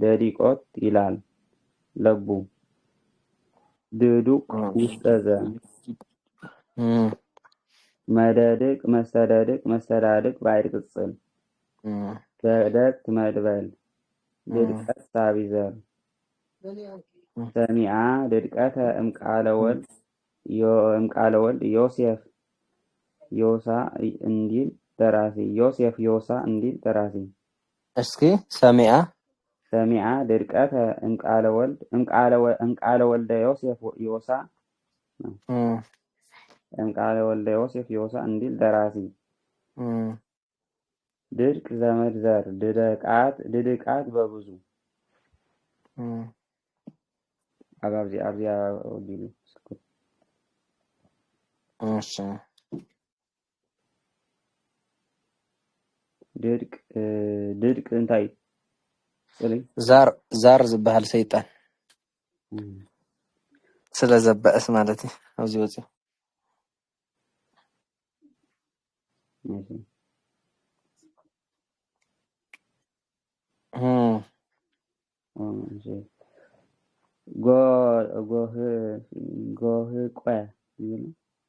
ደዲቆት ይላል ለቡ ድዱቅ ውስጠዘ መደድቅ መስተደድቅ መስተዳድቅ ባይድ ቅጽል ደደቅት መድበል ድድቀት ሳቢዘር ሰሚዓ ድድቀተ እምቃለ ወልድ ዮሴፍ ዮሳ እንዲል ደራሲ ዮሴፍ ዮሳ እንዲል ደራሲ እስኪ ሰሚዓ ድድቀተ እምቃለ ወልደ ዮሴፍ ዮሳ እምቃለ ወልደ ዮሴፍ ዮሳ እንዲል ደራሲ ድድቅ ዘመድ ዘር ድድቃት በብዙ አብዚያ ወዲሉ እሺ ድድቅ እንታይ ጽልይ ዛር ዝበሃል ሰይጣን ስለ ዘበአስ ማለት እዩ ኣብዚ ወፂ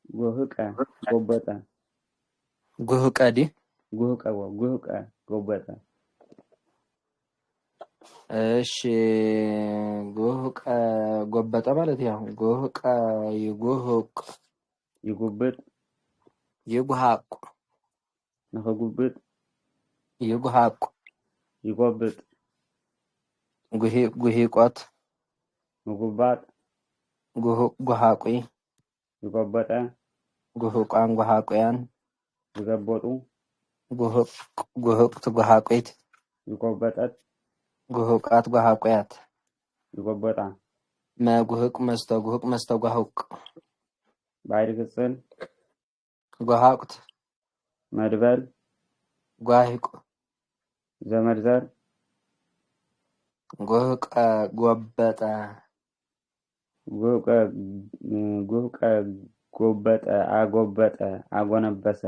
ጎህቀ ጎበጠ ጉህቀ ዲ ጉህቀ ጎበጠ እሺ ጉህቀ ጎበጠ ማለት ያው ጉህቀ ይጉህቅ ይጉብጥ ይጉሃቅ ንኸጉብጥ ይጉሃቅ ይጎብጥ ጉሂቆት ምጉባጥ ጉሃቁ ይጎበጠ ጉህቋን ጉሃቁያን ይገበጡ ጉህቅት ጉሃቁት ይጎበጠት ጉህቃት ጉሃቁያት ይጎበጣ መጉህቅ መስተጉህቅ መስተጓሁቅ ባይድ ቅጽል ጉሃቁት መድበል ጓሂቁ ዘመድዘር ጉህቀ ጎበጠ ጉህቀ ጎበጠ አጎበጠ አጎነበሰ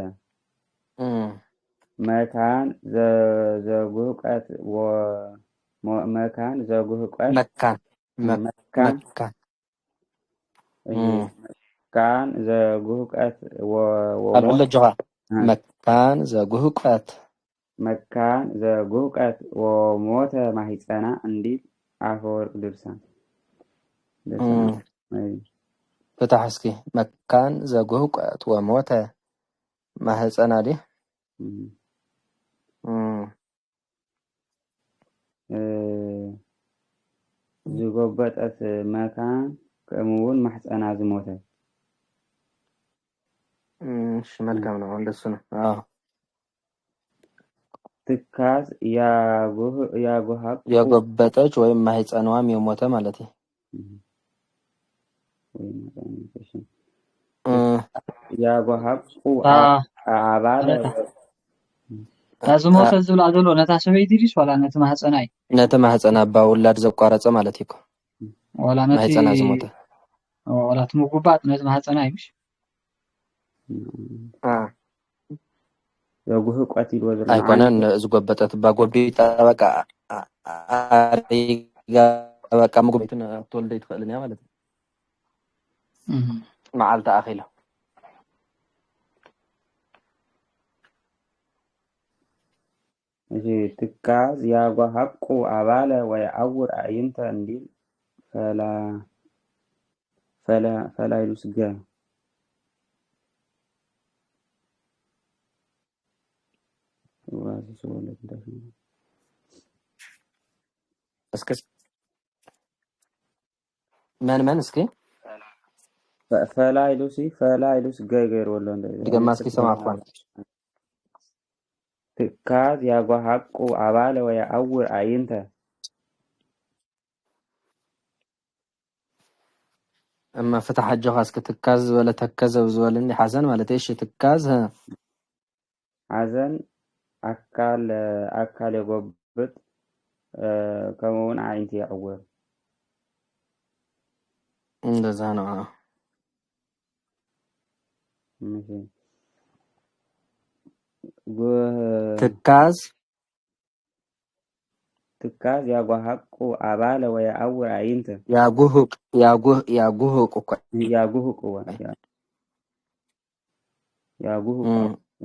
መካን ዘጉህቀት መካን ዘጉህቀት መካን መካን መካን መካን ዘጉህቀት አልዑ ለጆኻ መካን ዘጉህቀት መካን ዘጉህቀት ወሞተ ማሂፀና እንዲል አፈወርቅ ድርሳን فتح اسكي مكان زغوقت وموت ما هصنا دي زغوبت مكان كمون محصنا زموت شمال كم ነው እንደሱ ነው ትካዝ ያጎበጠች ወይም ማህፀኗም የሞተ ማለት ነው ያጓሃቁ አባለ ታዝሞተ ዝብላ ዘሎ ነታ ሰበይቲ ዲስ ዋላ ነቲ ማህፀናይ ነቲ ማህፀና ባውላድ ዘቋረፀ ማለት ይኮ ዋላ ነቲ ማህፀና ዝሞተ ዋላ ትምጉባት ነቲ ማህፀናይ ቢሽ ዘጉህቀት ይወዘር አይኮነን ዝጎበጠት ባጎቢጣ በቃ በቃ ምግቢትን ተወልደ ይትፈልኛ ማለት ነው معالت أخيله تكاز ياغو حقو عبالة ويعور عينت انديل فلا يلسجا اسكس من اسكي فلا يلوس غير ولا دغ ماسكي سمع اخوان تكاز ياغو حقو عبالة ويعور عينت اما فتح الجهاز كتكاز ولا تكاز وزولني حسن ولا ايش تكاز حسن أكال يغبط كمون عينتي يعور እንደዛ ነው ትካዝ ያጓሃቁ አባለ ወያአውር አይንተ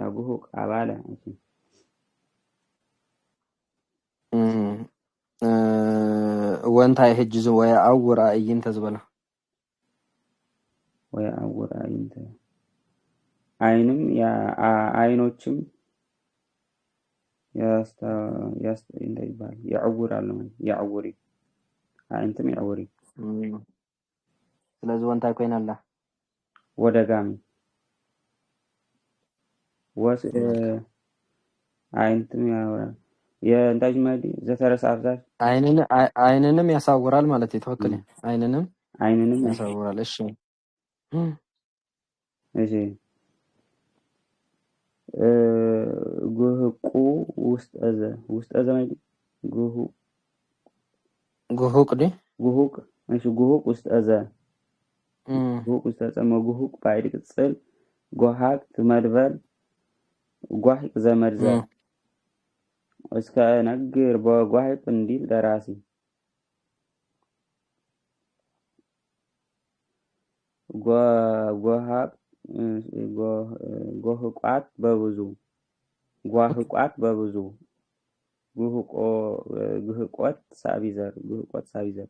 ያጉሁቅ አባለ ወንታይ ህጅዝ ወያአውር አይንተ ዝበላ ወያአውር አይንተ አይንም አይኖችም እንዳይባል ያዕውራል ማለት ያዕውሪ አይንተም ያዕውሪ ስለዚህ ወንታይ ኮይናላ ወደጋሚ ወስ አይንተም ያዕውራል የእንታጅ ማዲ ዘተረስ አፍዛዝ አይንንም ያሳውራል ማለት የተወከለ አይንንም ያሳውራል እሺ እሺ ጉህቁ ውስጥ አዘ ማዲ ጉሁቅ ዲ ጉሁቅ እሺ ጉሁቅ ውስጥ አዘ ጉሁቅ ባይድ ቅጽል ጎሃቅ ትመድበል ጓሂቅ ዘመድዘ እስከ ነግር በጓሂቅ እንዲል ደራሲ ጎሃቅ ጎህቋት በብዙ ጉህቆት ሳቢዘር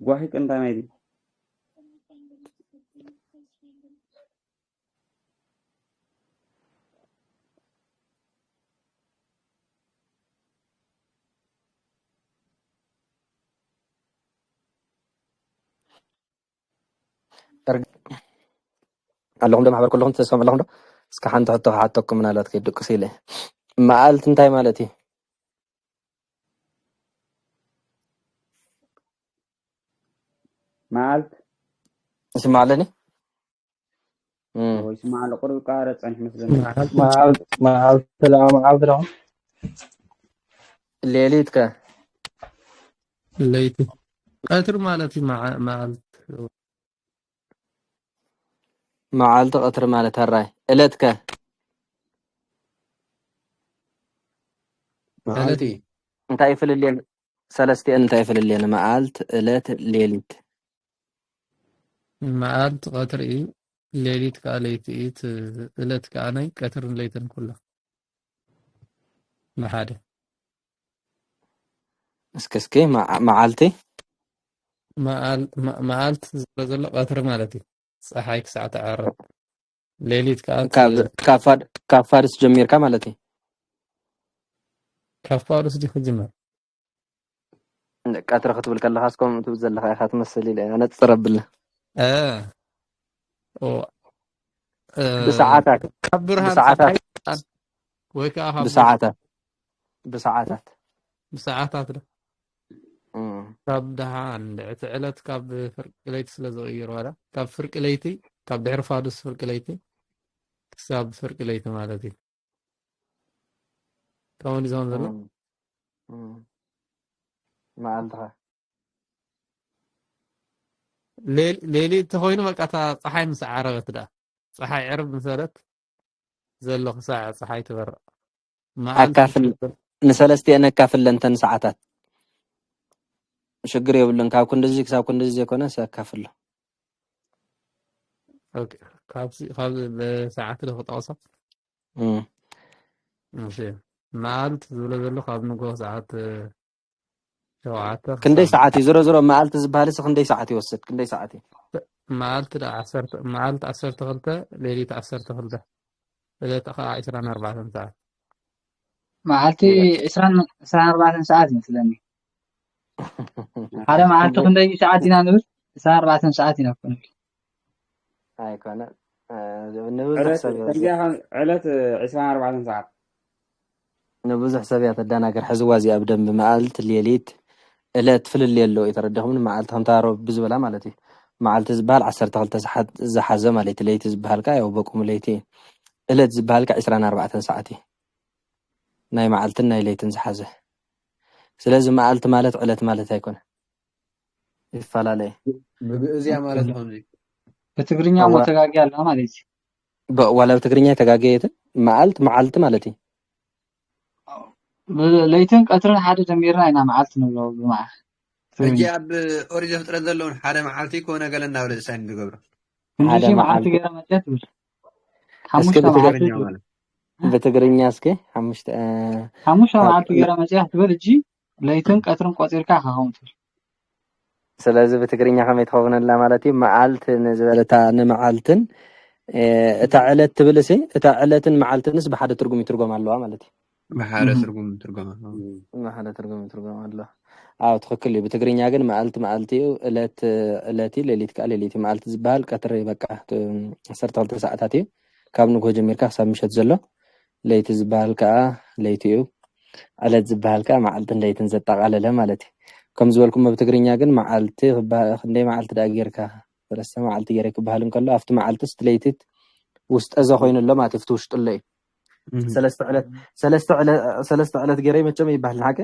ጓሂቅ እንዳይማይዲ اللهم ده محبر كلهم تسمع اللهم ده اسك حنت حطكم من على تكدك سيله معالت انتي مالتي معالت اسمع لني اسمع لقرب قارة عنح مثلا معالت لا معالت لهم ليليتك ليتي قاتر مالتي معالت معالت قطر مالت هراي إلتك መዓልቲ انت يفل الليل سلستي انت يفل الليل معالت إلت ليلت መዓልቲ ቀትሪ እዩ ሌሊት ከዓ ለይቲ እዩ እለት ከዓ ናይ ቀትርን ለይትን ኩላ ብሓደ اسكسكي معالتي መዓልቲ ዘሎ ቀትሪ ማለት እዩ ፀሓይ ክሳዕ ትዓርብ ሌሊት ከዓ كاب فارس جمير كمالتي ካብ ፋርስ ዲ ክጅመር قطر ختبل كلا خاصكم تبزل لها خات مسلي لي انا تصرب بالله بساعاتك ካብ ብርሃን بساعاتات ፀሓይ ወይ ከዓ ካብ بساعاتات بساعاتات ብሰዓታት ዶ ካብ ደሃን እቲ ዕለት ካብ ፍርቂ ለይቲ ስለ ዝቕይሮ ዋላ ካብ ፍርቂ ለይቲ ካብ ድሕሪ ፋዱስ ፍርቂ ለይቲ ክሳብ ፍርቂ ለይቲ ማለት እዩ ከምኡ ዲዞም ዘሎ معالتها ሌሊት ኮይኑ በቃ እታ ፀሓይ ምስ ዓረበት ዳ ፀሓይ ዕርብ መሰረት ዘሎ ክሳዕ ፀሓይ ትበርቕ أكافل نسلستي أنا كافل لنتن ساعات شجر يقولن كاب كندزي كساب كندزي كونه سأكافل له اوكي ካብ ሰዓት له ተወሰፍ ماشي مالت ዝብለ ዘሎ ካብ ንጎ ሰዓት ሸውዓተ كندي ساعات يزرو زرو مالت زبالس كندي ساعات يوسد كندي ساعات مالت 10 مالت 12 ليلة 12 إذا تقع 24 ساعة معلتي 24 ساعات مثلني على معلتي كندي ساعات دينا نقول 24 ساعات ينفون هاي كان نبوز حسابي علت 24 ساعة نبوز حسابيات الدناقر حزوازي أبدا بمعالت الليليت إلات فل الليل لو يتردهم معالت هم تعرف بزبلا مالتي معالت زبال 10 زحزة مالتي ليت زبالك أو بكم ليتي إلات زبالك 24 ساعتي ناي معالتنا ناي ليتن زحزة سلازم معالت مالت علت مالت هيكون يفعل عليه ብግእዝያ ማለት ከምዚ በትግርኛ መተጋጊ አለ ማለት ولا بتقريني تجاجيت معالت مالتي ለይትን ቀትርን ሓደ ደሚርና ኢና መዓልቲ ንብሎ ብማዓ ሕጂ ኣብ ኦሪጅ ፍጥረት ዘለውን ሓደ መዓልቲ ኮነ ገለ እናብለ እሳይን ዝገብሮ ክንዲዚ መዓልቲ ገይረ መፅያት ትብል حمشت መዓልቲ ማለት بتقريني اسكي ሓሙሽተ መዓልቲ ገይረ መፅያት ትብል እጂ ለይትን ቀትርን ቆፂርካ ካኸውም ትብል ስለዚ بتقريني كم يتخونلا مالتي معالت نزبلتا نمعالتن እታ ዕለት ትብልሲ እታ ዕለትን መዓልትንስ ብሓደ ትርጉም ይትርጎም ኣለዋ ማለት እዩ ብሓደ ትርጉም ትርጎም ኣለዋ አዎ ትክክል እዩ ብትግርኛ ግን መዓልቲ መዓልቲ እዩ ዕለቲ ሌሊት ከዓ ሌሊት መዓልቲ ዝበሃል ቀትሪ በቃ 12 ሰዓታት እዩ ካብ ንጎ ጀሚርካ ክሳብ ምሸት ዘሎ ለይቲ ዝበሃል ከዓ ለይቲ እዩ ዕለት ዝበሃል ከዓ መዓልትን ለይትን ዘጠቃለለ ማለት እዩ ከም ዝበልኩም ብትግርኛ ግን መዓልቲ ክንደይ መዓልቲ ዳ ጌርካ ሰለስተ መዓልቲ ጌርካ ክበሃል እንከሎ ኣብቲ መዓልትስ ለይቲት ውስጥ እዛ ኮይኑሎ ማለት ፍቲ ውሽጡ ለይ ሰለስተ ዕለት ጌረይ መቸም ይባሃል ሓቀ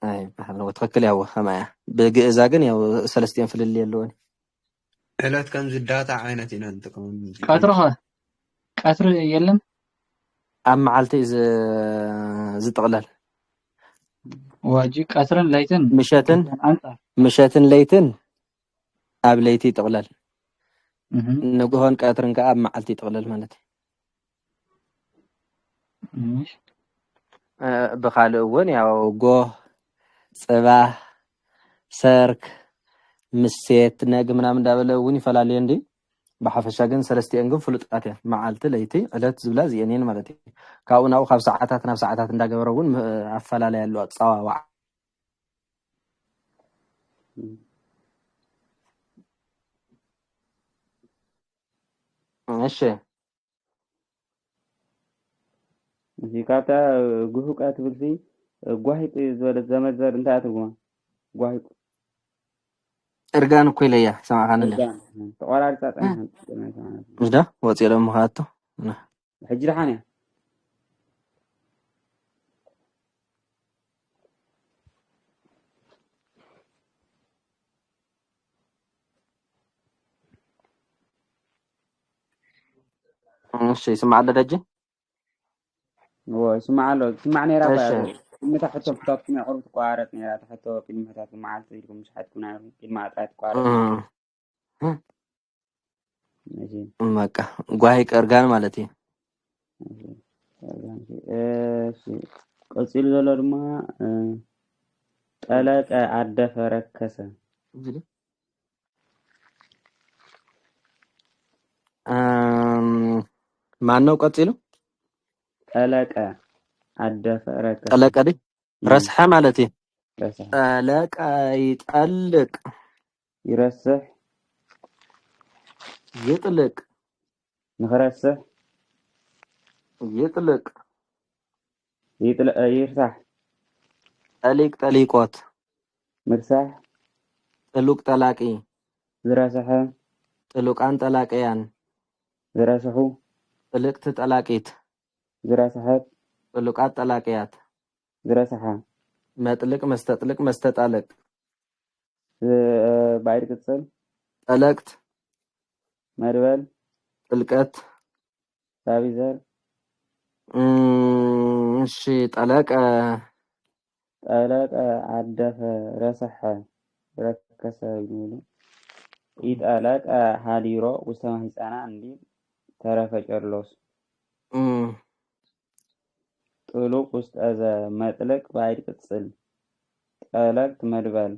አይባሃል ወትክክል ያው ከማያ በግእዛ ግን ያው ሰለስቲን ፍልል የለውን ዕለት ከምዚ ዳታ ዓይነት ኢና ንጥቀም ቀትሪ የለም ኣብ መዓልቲ ዝጥቕለል ዋጂ ቀትርን ለይትን ምሸትን ለይትን ኣብ ለይቲ ይጥቕለል ንጉሆን ቀትርን ከዓ ኣብ መዓልቲ ይጥቕለል ማለት እዩ ብኻልእ እውን ያው ጎህ ፅባህ ሰርክ ምሴት ነግ ምናምን እንዳበለ እውን ይፈላለዩ እንዲ ብሓፈሻ ግን ሰለስቲአን ግን ፍሉጣት እየን መዓልቲ ለይቲ ዕለት ዝብላ እዚአን እየን ማለት እዩ ካብኡ ናብኡ ካብ ሰዓታት ናብ ሰዓታት እንዳገበረ እውን ኣፈላለዩ ኣለዋ ፀዋዋዕ እሺ ሙዚቃታ ጉሁቃ ትብልሲ ጓሂጥ ዝበለት ዘመዘር እንታይ ትርጉማ ጓሂጥ እርጋን እኮ ይለያ ሰማኻንለ ተቆራሪፃ ፀኒሓ ምዳ ወፂ ሎም ምኻቶ ሕጂ ድሓን እያ እሺ ስمع لدجي وسمع له سمعني እሺ رافع متى حتى بتاعك ما عرفت قارت نيرات حتى في المتى ما عرفت يكون مش حتكون عارف ما عرفت قارت ماشي በቃ ጓይ ቀርጋን ማለት እዩ እሺ ቀጽል ዘሎ ድማ ጠለቀ አደፈ ረከሰ ማን ነው ቀጽሉ ጠለቀ አደፈ ረከሰ ጠለቀ ዲ ረስሐ ማለት እዩ ረስሐ ጠለቀ ይጠልቅ ይረስሕ ይጥልቅ ንኸረስሕ ይጥልቅ ይርሳሕ ጠሊቅ ጠሊቆት ምርሳሕ ጥሉቅ ጠላቂ ዝረስሐ ጥሉቃን ጠላቀያን ዝረስሑ ጥልቅት ጠላቂት ዝረስሐት ጥሉቃት ጠላቀያት ዝረስሐ መጥልቅ መስተጥልቅ መስተጣልቅ ባይር ቅጽል ጠለቅት መድበል ጥልቀት ሳቢዘር እሺ ጠለቀ አደፈ ረስሐ ረከሰ ይሉ ይጠለቀ ሃዲሮ ውስተማ ህፃና እንዲ ተረፈ ጨርሎስ ጥሉቅ ውስጥ አዘ መጥለቅ ባይድ ቅጽል ጠለቅት መድበል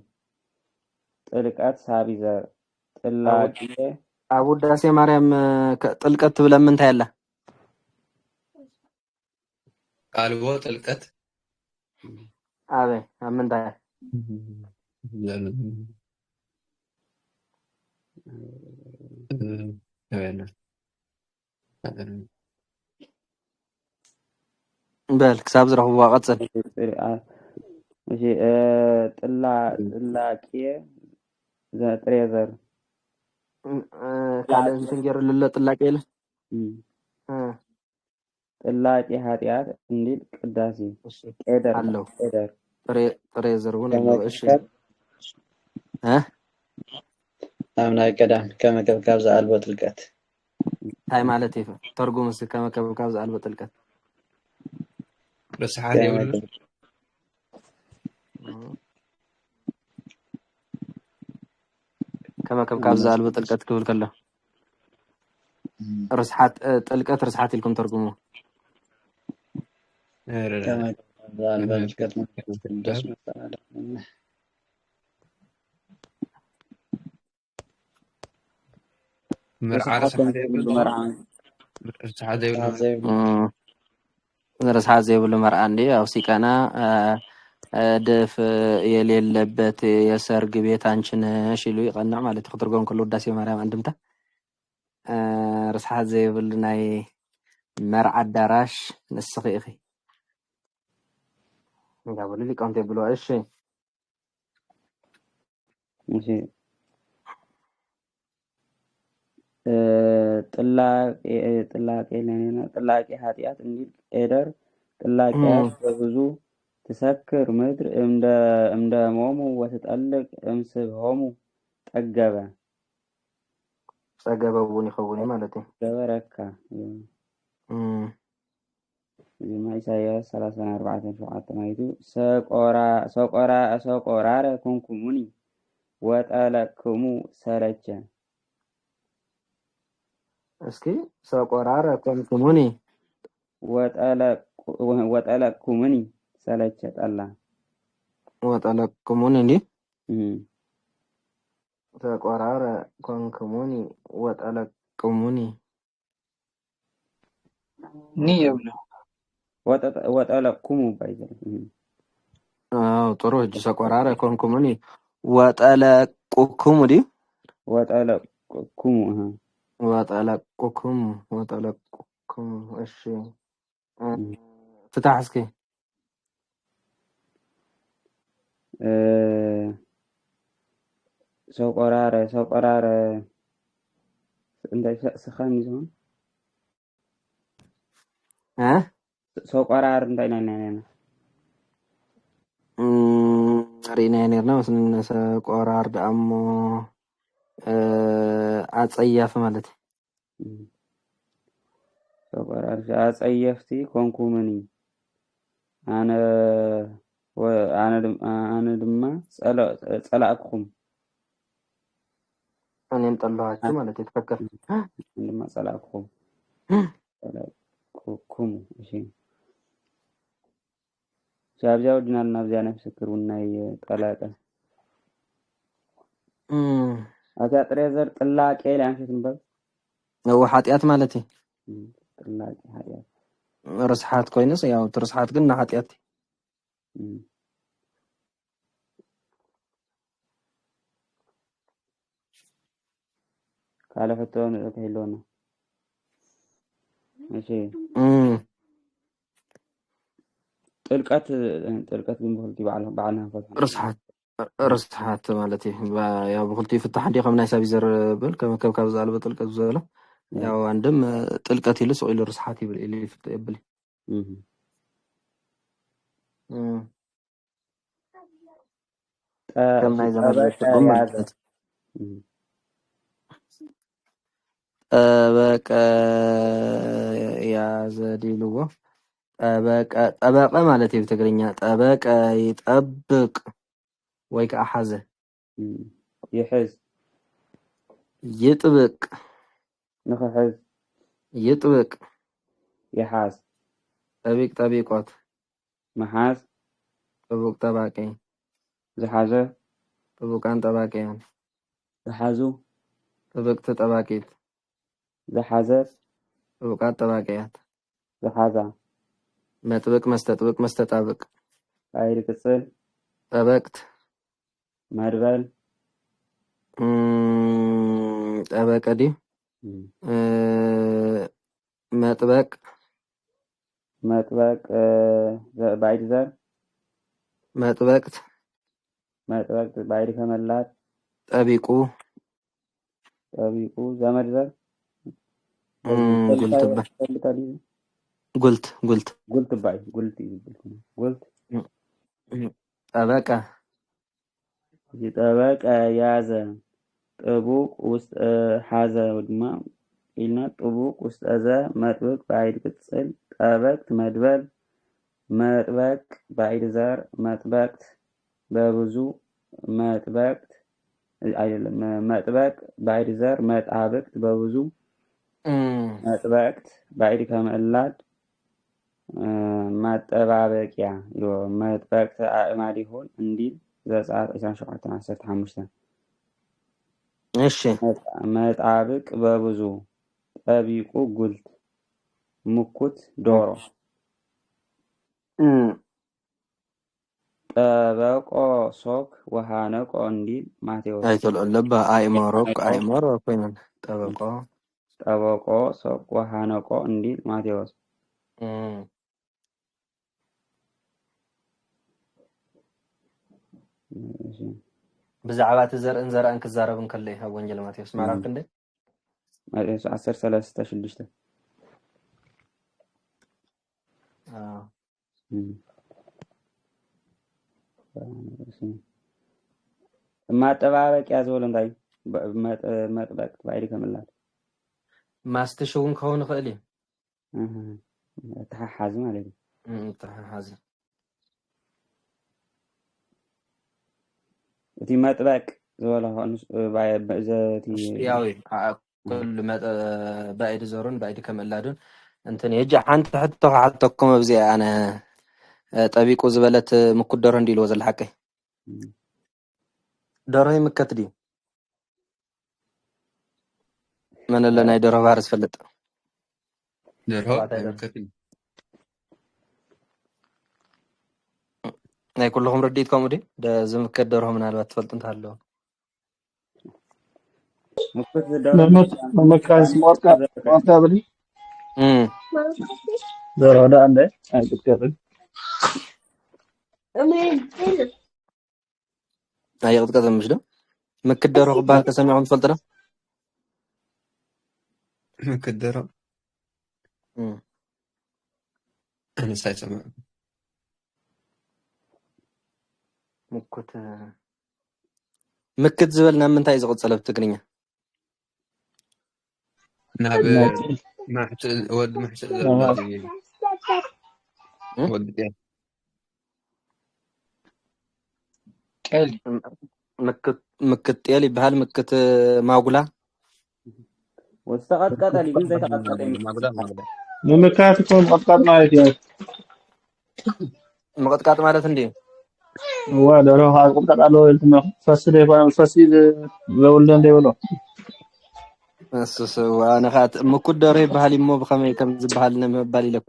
ጥልቀት ሳቢዘር ጥላቄ አቡዳሴ ማርያም ጥልቀት ብለን ምን ታያለ ቃልቦ ጥልቀት አቤ ምን ታያ بل كساب زرحوا قصل ماشي ጥላቄ ዘጥሬዘር ካለ እንትን ለለ ጥላቄ ለ ጥላቄ ኃጢአት እንዲል ቅዳሴ ቄደር አለው ቄደር ጥሬዘር ሆነ ነው እሺ አምና ቀዳም ከመከብካብ ዘአልቦ ጥልቀት ታይ ማለት ይፈ ተርጉምስ ከመከብካብ ዘአልቦ ጥልቀት ረስሐት ይብሉ ከመከብካብ ዘአልቦ ጥልቀት ክብል ከለ رسحات ጥልቀት رسحات لكم ترجموا رسحات زي بلو مرعان دي او سيكانا دف የሌለበት የሰርግ ቤት አንቺን ሽሉ ይቀና ማለት ተርጎም ከሎ ዳሴ ማርያም አንድምታ رسحات زي بلناي مرع الدراش نسخيخي قبل لي كنت بلو ايش ماشي ጥላቄ ኃጢአት እንዲል ኤደር ጥላቄ በብዙ ተሰክር ምድር እንደ ሞሙ ወተጠልቅ እምስብሆሙ ጠገበ ጸገበውን ይኸውኒ ማለት ነው ገበረካ ዚማ ኢሳይያስ 34:7 ማይቱ ሰቆራረ ኮንኩሙኒ ወጠለክሙ ሰለቸ እስኪ ሰቆራረ ኮንኩሙኒ ወጠለክሙኒ ሰለቸ ጠላ ወጠለክሙኒ እንዴ ተቆራረ ኮንኩሙኒ ወጠለቅሙኒ ኒየብለ ወጠለቅሙ ባይዘር ጥሩ እጅ ተቆራረ ኮንኩሙኒ ወጠለቁኩሙ ዲ ወጠለቁኩሙ ወጠለቁኩሙ እሺ ፍታህ እስኪ ሰቆራረ እንዳይ ሰኻም ይዞን ሰቆራር እንዳይ ናና ሪና ነርና ወስነ ሰቆራር ደሞ አጸያፍ ማለት ተቆራርሻ አጸየፍቲ ኮንኩምኒ አነ አነ ድማ ጸላእክኩም እኔም ጠላኋችሁ ማለት የተፈከረ ድማ ጸላእክኩም ጸላእክኩም እሺ ሻብጃው ድናልና በዚያ ምስክሩና የጠላቀ አታ ጥሬዘር ጥላቄ ላንሽት እንበል ነው ኃጢአት ማለት ጥላቄ ኃጢአት ርስሓት ኮይነስ ያው ትርስሓት ግን ና ኃጢአት ካለ ፈተውን ከሄሎና እሺ ጥልቀት ግን በሁልቲ ባዓልና ፈተና ርስሓት ማለት ያው በሁልቲ ፍታሕ እንዲ ከም ናይ ሰብ ይዘርብል ከም ካብ ዛልበ ጥልቀት ዘለ ያው አንድም ጥልቀት ይልስ ኢሉ ርስሓት ይብል ኢሉ ይብል ከም ናይ ዘመን ትርጉም ማለት ጠበቀ ያዘዲልዎ ጠበቀ ማለት በትግርኛ ጠበቀ ይጠብቅ ወይ ከዓ ሓዘ ይሕዝ ይጥብቅ ንኽሕዝ ይጥብቅ ይሓዝ ጠቢቅ ጠቢቆት መሓዝ ጥቡቅ ጠባቂ ዝሓዘ ጥቡቃን ጠባቂያን ዝሓዙ ጥብቅቲ ጠባቂት ዝሓዘት ጥቡቃት ጠባቂያት ዝሓዛ መጥብቅ መስተጥብቅ መስተጣብቅ ባይሪ ቅጽል ጠበቅት መድበል ጠበቀ ዲ መጥበቅ ባይድ ዘር መጥበቅት ባይድ ከመላት ጠቢቁ ዘመድ ዘር ጉልት ባይ ጉልት ጠበቀ ጠበቀ ያዘ ጥቡቅ ውስጥ ሓዘ ወድማ ኢልና ጥቡቅ ውስጥ አዘ መጥበቅ ባይድ ቅጽል ጠበቅት መድበል መጥበቅ ባይድ ዘር መጥበቅት በብዙ መጥበቅት አይደለም መጥበቅ ባይድ ዘር መጣበቅት በብዙ መጥበቅት ባይድ ከመላድ ማጠባበቂያ መጥበቅት አእማድ ይሆን እንዲል ዘጸአት 27:15 እሺ መጣብቅ በብዙ ጠቢቁ ጉልት ሙኩት ዶሮ ጠበቆ ሶክ ወሃነቆ እንዲል ማቴዎስ አይተልዑለባ አይሞሮ ኮይነን ጠበቆ ሶክ ወሃነቆ እንዲል ማቴዎስ ብዛዕባ ዘርእን ዘርአን ክዛረብን ከለ ኣብ ወንጀል ማቴዎስ ምዕራፍ ክንደይ ማቴዎስ 10:36 ማጠባበቂያ ዝበሎ እንታይ መጥበቅ ባይዲ ከመላት ማስተሽውን ከሆነ ክእል ተሓሓዚ ማለት እዩ ተሓሓዚ እቲ መጥበቅ ዝበሎ ዘቲ ያው ኩሉ ባይዲ ዘሩን ባይዲ ከመላዱን እንትን የጅ ሓንቲ ሕቶ ሓልተኩም ኣብዚ ኣነ ጠቢቁ ዝበለት ምኩት ደርሆ እንዲልዎ ዘለ ሓቀይ ደርሆ ይምከት ድዩ መን ኣሎ ናይ ደርሆ ባህሪ ዝፈልጥ ደርሆ ይምከት ናይ ኩልኩም ርዲት ከምኡ ዲ ዝምከት ደርሆ ምናልባት ትፈልጡ እንተሃለዎ ممكن موقع بلي دور هذا عنده كتير هاي قد كذا مش ده مكدر غبار تسمعهم تفضل مكدر انا سايسمع مكت زبلنا من تاي زغد صلب تقنية ما حتى ود ما حتى تمام الذي ود يعني قال مكت يلي بهال مكت ماغولا واستقطقط اللي جن زي تقطقط ما بدا ممكاتكم قطقط ማለት ያው مقطقات ማለት እንዴ ወደሮ قطقጣለው እንትን ፈስደ ይባላል ፈሲል በወልደ እንደይብሎ እሱስ وانا خات مكت دره بهال يمو بخمي كم زبهال نمبال ይለኩ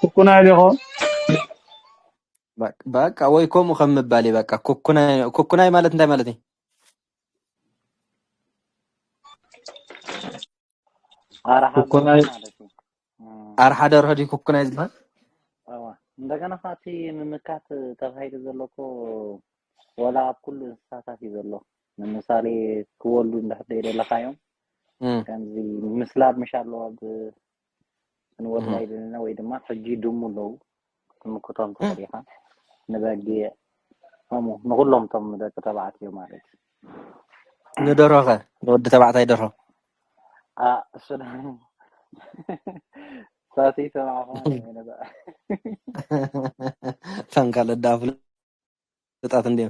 ኩኩና ይለሆ በቃ ወይ ኮሙ ከምባል በቃ ኩኩናይ ማለት እንታይ ማለት ነው ኩኩና አርሓ ደርሆ ዲ ኩኩናይ ዝባል እንደገና ፋቲ ምምካት ተባሂሉ ዘለኮ ወላ ኩሉ እንስሳታት ይዘሎ ለምሳሌ ክወልዱ እንዳህደ ለኻዮም ከምዚ ምስላብ ምሻለው አብ እንወል አይደልና ወይ ድማ ሕጂ ድሙ ነው ምኩቶም ተሪኻ ንበጊ ማሙ ንኩሎም ቶም ደቂ ተባዕትዮ ማለት ንደርሆ ወዲ ተባዕታይ ደርሆ እሱዳ ሳቲ ሰማዕኹም ነባ ፈንካለ ዳፍል ጣት እንዴ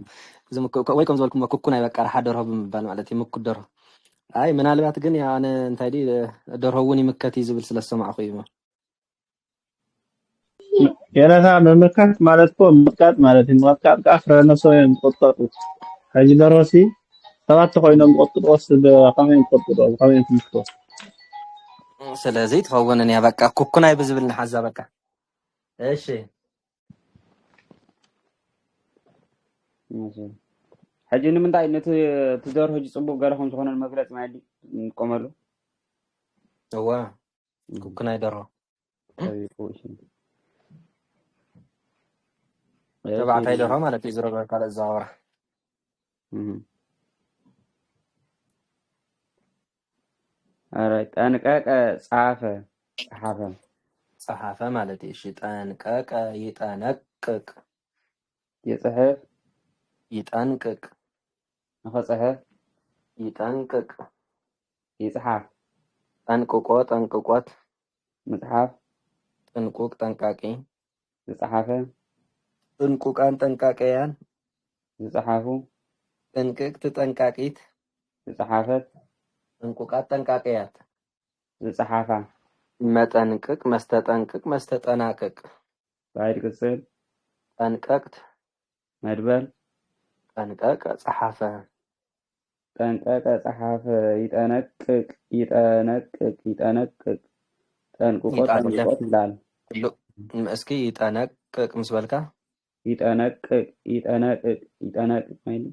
ወይ ከም ዘልኩም ኩኩናይ በቃ አርሓ ደርሆ ብምባል ማለት ይምኩ ደርሆ አይ ምናልባት ግን ያነ እንታይ ዲ ደርሆውን ይምከት ይዝብል ስለሰማዕኹ እዩ የራሳ መመካት ማለት እኮ መጥቃት ማለት ነው መጥቃት ከአፍረ ነፍሶ የሚቆጠጡ ሀጂ ደሮሲ ሰባት ኮይኖም ቆጥጦስ በከመይ ቆጥጦ ከመይ ትምክቶ ስለዚህ ተወነን ያ በቃ ኩኩናይ ብዝብል ንሓዛ በቃ እሺ ሕጂ ንምንታይ ነቲ ትደርሆ ጽቡቅ ገረኹም ዝኾነ መግለጽ ማይዲ ንቆመሉ እዋ ኩኩናይ ደርሆ ተባዕታይ ደርሆ ማለት እዩ ዝረበ ካልእ ዘዋወራ አራይ ጠንቀቀ ጸሐፈ ማለት እሺ ጠንቀቀ ይጠነቅቅ ይጽሕፍ ይጠንቅቅ ንኸጽሕፍ ይጠንቅቅ ይጽሓፍ ጠንቅቆ ጠንቅቆት ምጽሓፍ ጥንቁቅ ጠንቃቂ ዝጸሓፈ ጥንቁቃን ጠንቃቀያን ዝጸሓፉ ጥንቅቅት ጠንቃቂት ዝጸሓፈት ጥንቁቃት ጠንቃቀያት ዝጸሓፋ መጠንቅቅ መስተጠንቅቅ መስተጠናቅቅ ባይድ ቅጽል ጠንቀቅት መድበል ጠንቀቀ ጸሓፈ ይጠነቅቅ ጠንቅቆ ጠንቅቆት ይላል እስኪ ይጠነቅቅ ምስ በልካ ይጠነቅቅ ማይሉ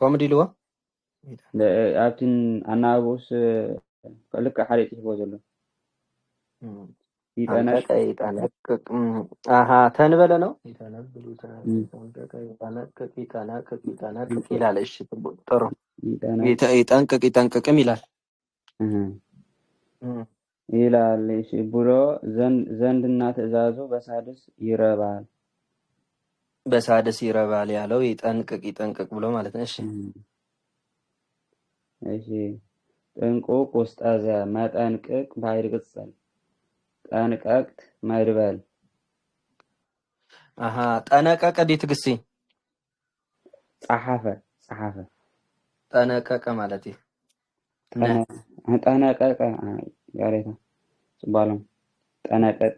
ኮምዲ ልዎ ኣብትን ኣናብኡስ ልክ ሓደ ጽሕፎ ዘሎ ይጠነቅቅ አሃ ተንበለ ነው ይጠነቅቅ ይላል እሺ ጥሩ ይጠንቅቅም ይላል ይላል እሺ ብሎ ዘንድና ትእዛዙ በሳድስ ይረባል ያለው ይጠንቅቅ ብሎ ማለት ነው። እሺ ጥንቁቅ ውስጠዘ መጠንቅቅ ባይድ ቅጽል ጠንቀቅት መድበል አሃ ጠነቀቀ ዲት ግሲ ጸሐፈ ጠነቀቀ ማለት እዩ ጠነቀቀ ያሬታ ጽባሎም ጠነቀቀ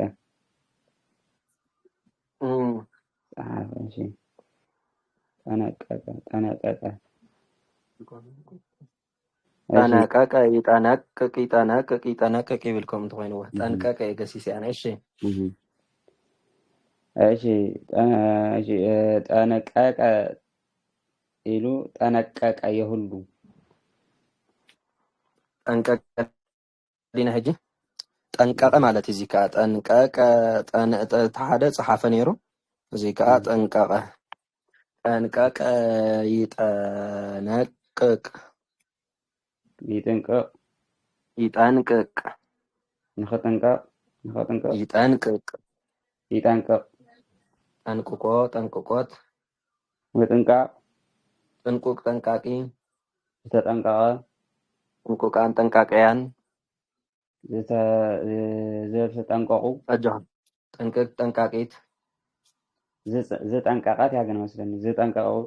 ጸሐፈ እሺ ጠነቀቀ ይጠነቅቅ ይብልኩም እንትኮይኑ ጠንቀቀ የገሲስ ያነ እሺ ጠነቀቀ ኢሉ ጠነቀቀ የሁሉ ጠንቀቀ ዲና ሄጂ ጠንቀቀ ማለት እዚ ካ ጠንቀቀ ተሓደ ጸሓፈ ነይሩ እዚ ካ ጠንቀቀ ይጠነቅቅ ንኸጠንቀቅ ይጠንቅቅ ጠንቅቆት ወጥንቃቅ ጥንቁቅ ጠንቃቂ ዝተጠንቀቐ ጥንቁቃን ጠንቃቀያን ዝተጠንቀቁ أجهم ጠንቅቅ ጠንቃቂት ዝጠንቀቃት ያገነ መስለኒ ዝጠንቀቃት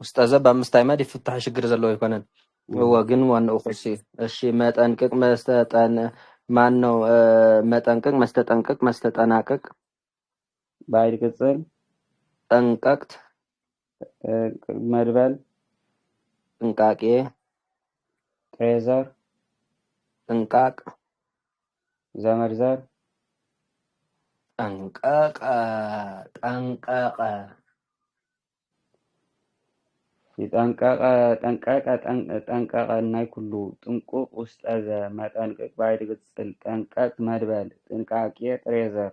مستعزب بمستعمل يفتح شجر زلوا يكونن هو جن وان أخصي الشيء ما تنكك ما استتن ما إنه ما تنكك ما استتنكك ما استتناكك بعد كسر تنككت مدبل تنكاكي تريزر تنكاك زمرزر تنكاك تنكاك ጠንቀቀ ናይ ኩሉ ጥንቁቅ ውስጠዘ መጠንቅቅ ባይድ ቅጽል ጠንቀቅ መድበል ጥንቃቄ ጥሬዘር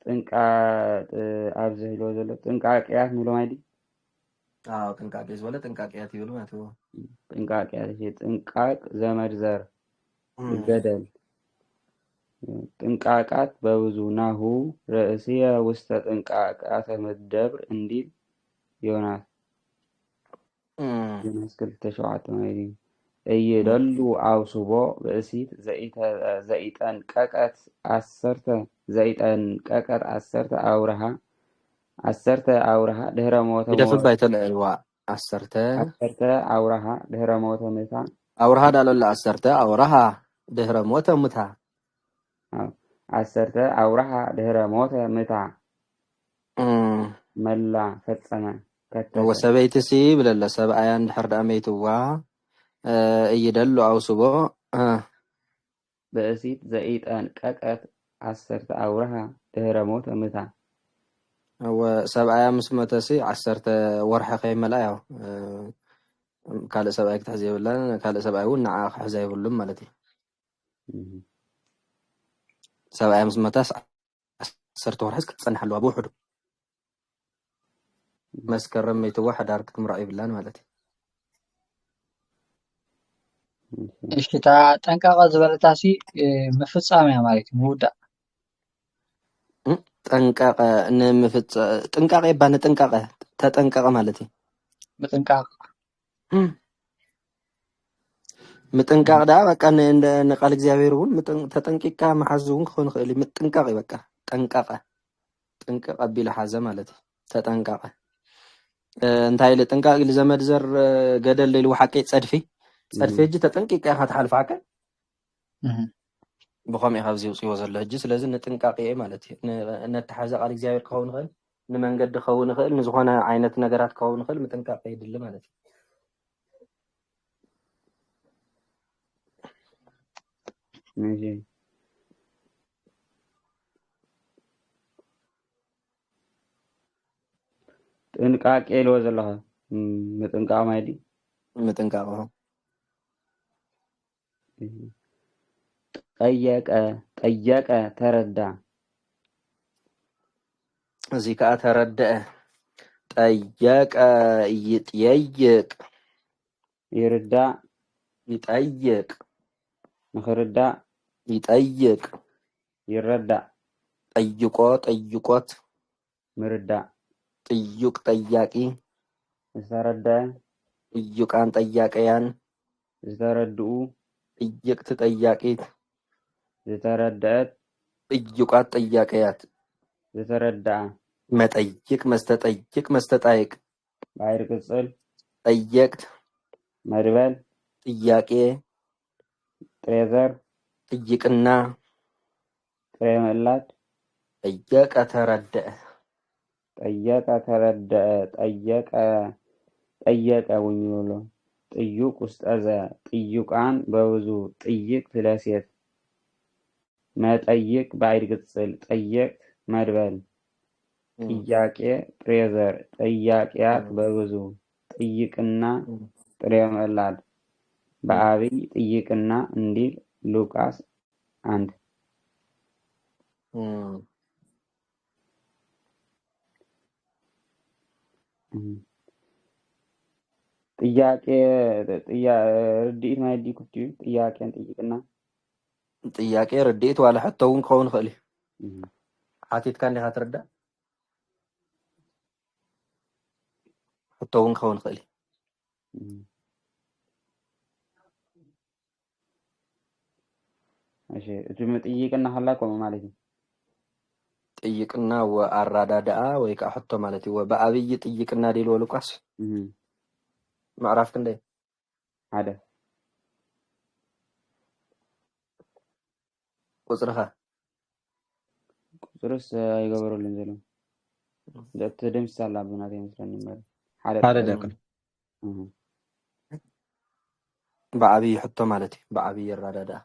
ጥንቃ ኣብዚ ሂሎ ዘሎ ጥንቃቄያት ንብሎ ማይዲ ጥንቃቄ ዝወለ ጥንቃቄያት ይብሉ ማለት ነው። ጥንቃቄያት ጥንቃቅ ዘመድዘር ይገደል ጥንቃቃት በብዙ ናሁ ርእስየ ውስተ ጥንቃቃተ መደብር እንዲል ዮናስ ክልተ ሸውዓተ ማይዲ እይደሉ አውስቦ ብእሲት ዘይጠንቀቀት ዓሰርተ አውርሃ ድህረ ሞተ يدفع بايتلوا عسرته አውርሃ ድህረ ሞተ ምታ أورها دالو عسرته أورها دهر موت متها ዓሰርተ አውርሃ ድህረ ሞተ ምታ መላ ፈጸመ وسبيت سي بلا سبعيان حرد أميتوا يدلو أو سبو بأسيت زئيت أن كاكات عسرت أورها دهر موت متى وسبعيان مسمتسي عسرت ورح خيمة لا يو كال سبعيك تحزي ولا كال سبعيون نعاق حزي ولم مالتي سبعيان مسمتس عسرت ورحس كتصنح له أبو حدو مسكر رميت واحد عركت مرأي بالله مالتي እሺ ጠንቃቃ ዝበለታሲ መፍጻሚያ ማለት ሙዳ ጠንቃቀ ንምፍጽ ጥንቃቀ ይባል ጥንቃቀ ተጠንቀቀ ማለት በጥንቃቅ ምጥንቃቅ ዳ በቃ ንቃል እግዚአብሔር ሁን ተጠንቂቃ መሐዝውን ክኾን ክእል ምጥንቃቅ በቃ ጠንቃቀ ጥንቃቀ ቢል ሐዘ ማለት ተጠንቃቀ እንታይ ለጥንቃቅ ለዘመድ ዘር ገደል ለይሉ ሐቀይ ጸድፊ ጸድፊ እጅ ተጠንቂቃ ከተሐልፋከ بخوم يخاف زي وصي وصل لهجي ስለዚህ ንጥንቃቄ ማለት ነተሐዘ ቃል እግዚአብሔር ከሆነ ኸል ንመንገድ ከሆነ ኸል ንዝኾነ አይነት ነገራት ከሆነ ኸል ምጥንቃቄ ይድል ማለት ነጂ ጥንቃቄ ሎ ዘለኻ ምጥንቃቅ ማይዲ ምጥንቃቅ ጠየቀ ተረዳ እዚህ ከአ ተረደአ ጠየቀ ይጠይቅ ይርዳ ይጠይቅ ንኽርዳ ይጠይቅ ይረዳ ጠይቆ ጠይቆት ምርዳ ጥዩቅ ጠያቂ ዝተረዳ ጥዩቃን ጠያቀያን ዝተረድኡ ጥይቅት ጠያቂት ዝተረድአት ጥዩቃት ጠያቀያት ዝተረድአ መጠይቅ መስተጠይቅ መስተጣይቅ ባይር ቅጽል ጠየቅት መድበል ጥያቄ ጥሬዘር ጥይቅና ጥሬ መላት ጠየቀ ተረደአ ጠየቀ ውኝሎ ጥዩቅ ውስጠዘ ጥዩቃን በብዙ ጥይቅ ስለሴት መጠይቅ ባይድ ቅጽል ጠየቅት መድበል ጥያቄ ጥሬዘር ጠያቂያት በብዙ ጥይቅና ጥሬ መላድ በአብይ ጥይቅና እንዲል ሉቃስ 1 ጥያቄ ርድኢት ማይዲ ኩቲ ጥያቄን ጥይቅና ጥያቄ ርድኢት ዋላ ሕቶውን ክኸውን ክእል ሓቲትካ እንዲኻ ትርዳእ حتون خون خلي ماشي تمطيقنا حلاكم مالتي ጥይቅና ወአራዳዳአ ወይ ከዓ ሕቶ ማለት እዩ በአብይ ጥይቅና ዲል ወልቋስ ምዕራፍ ክንደይ ሓደ ቁጽርኻ ቁጽርስ አይገበሩልን ዘለው ደት ደምስ አላ ብናት ይመስለኝ ማለት ሓደ ደቅን በአብይ ሕቶ ማለት እዩ በአብይ አራዳዳአ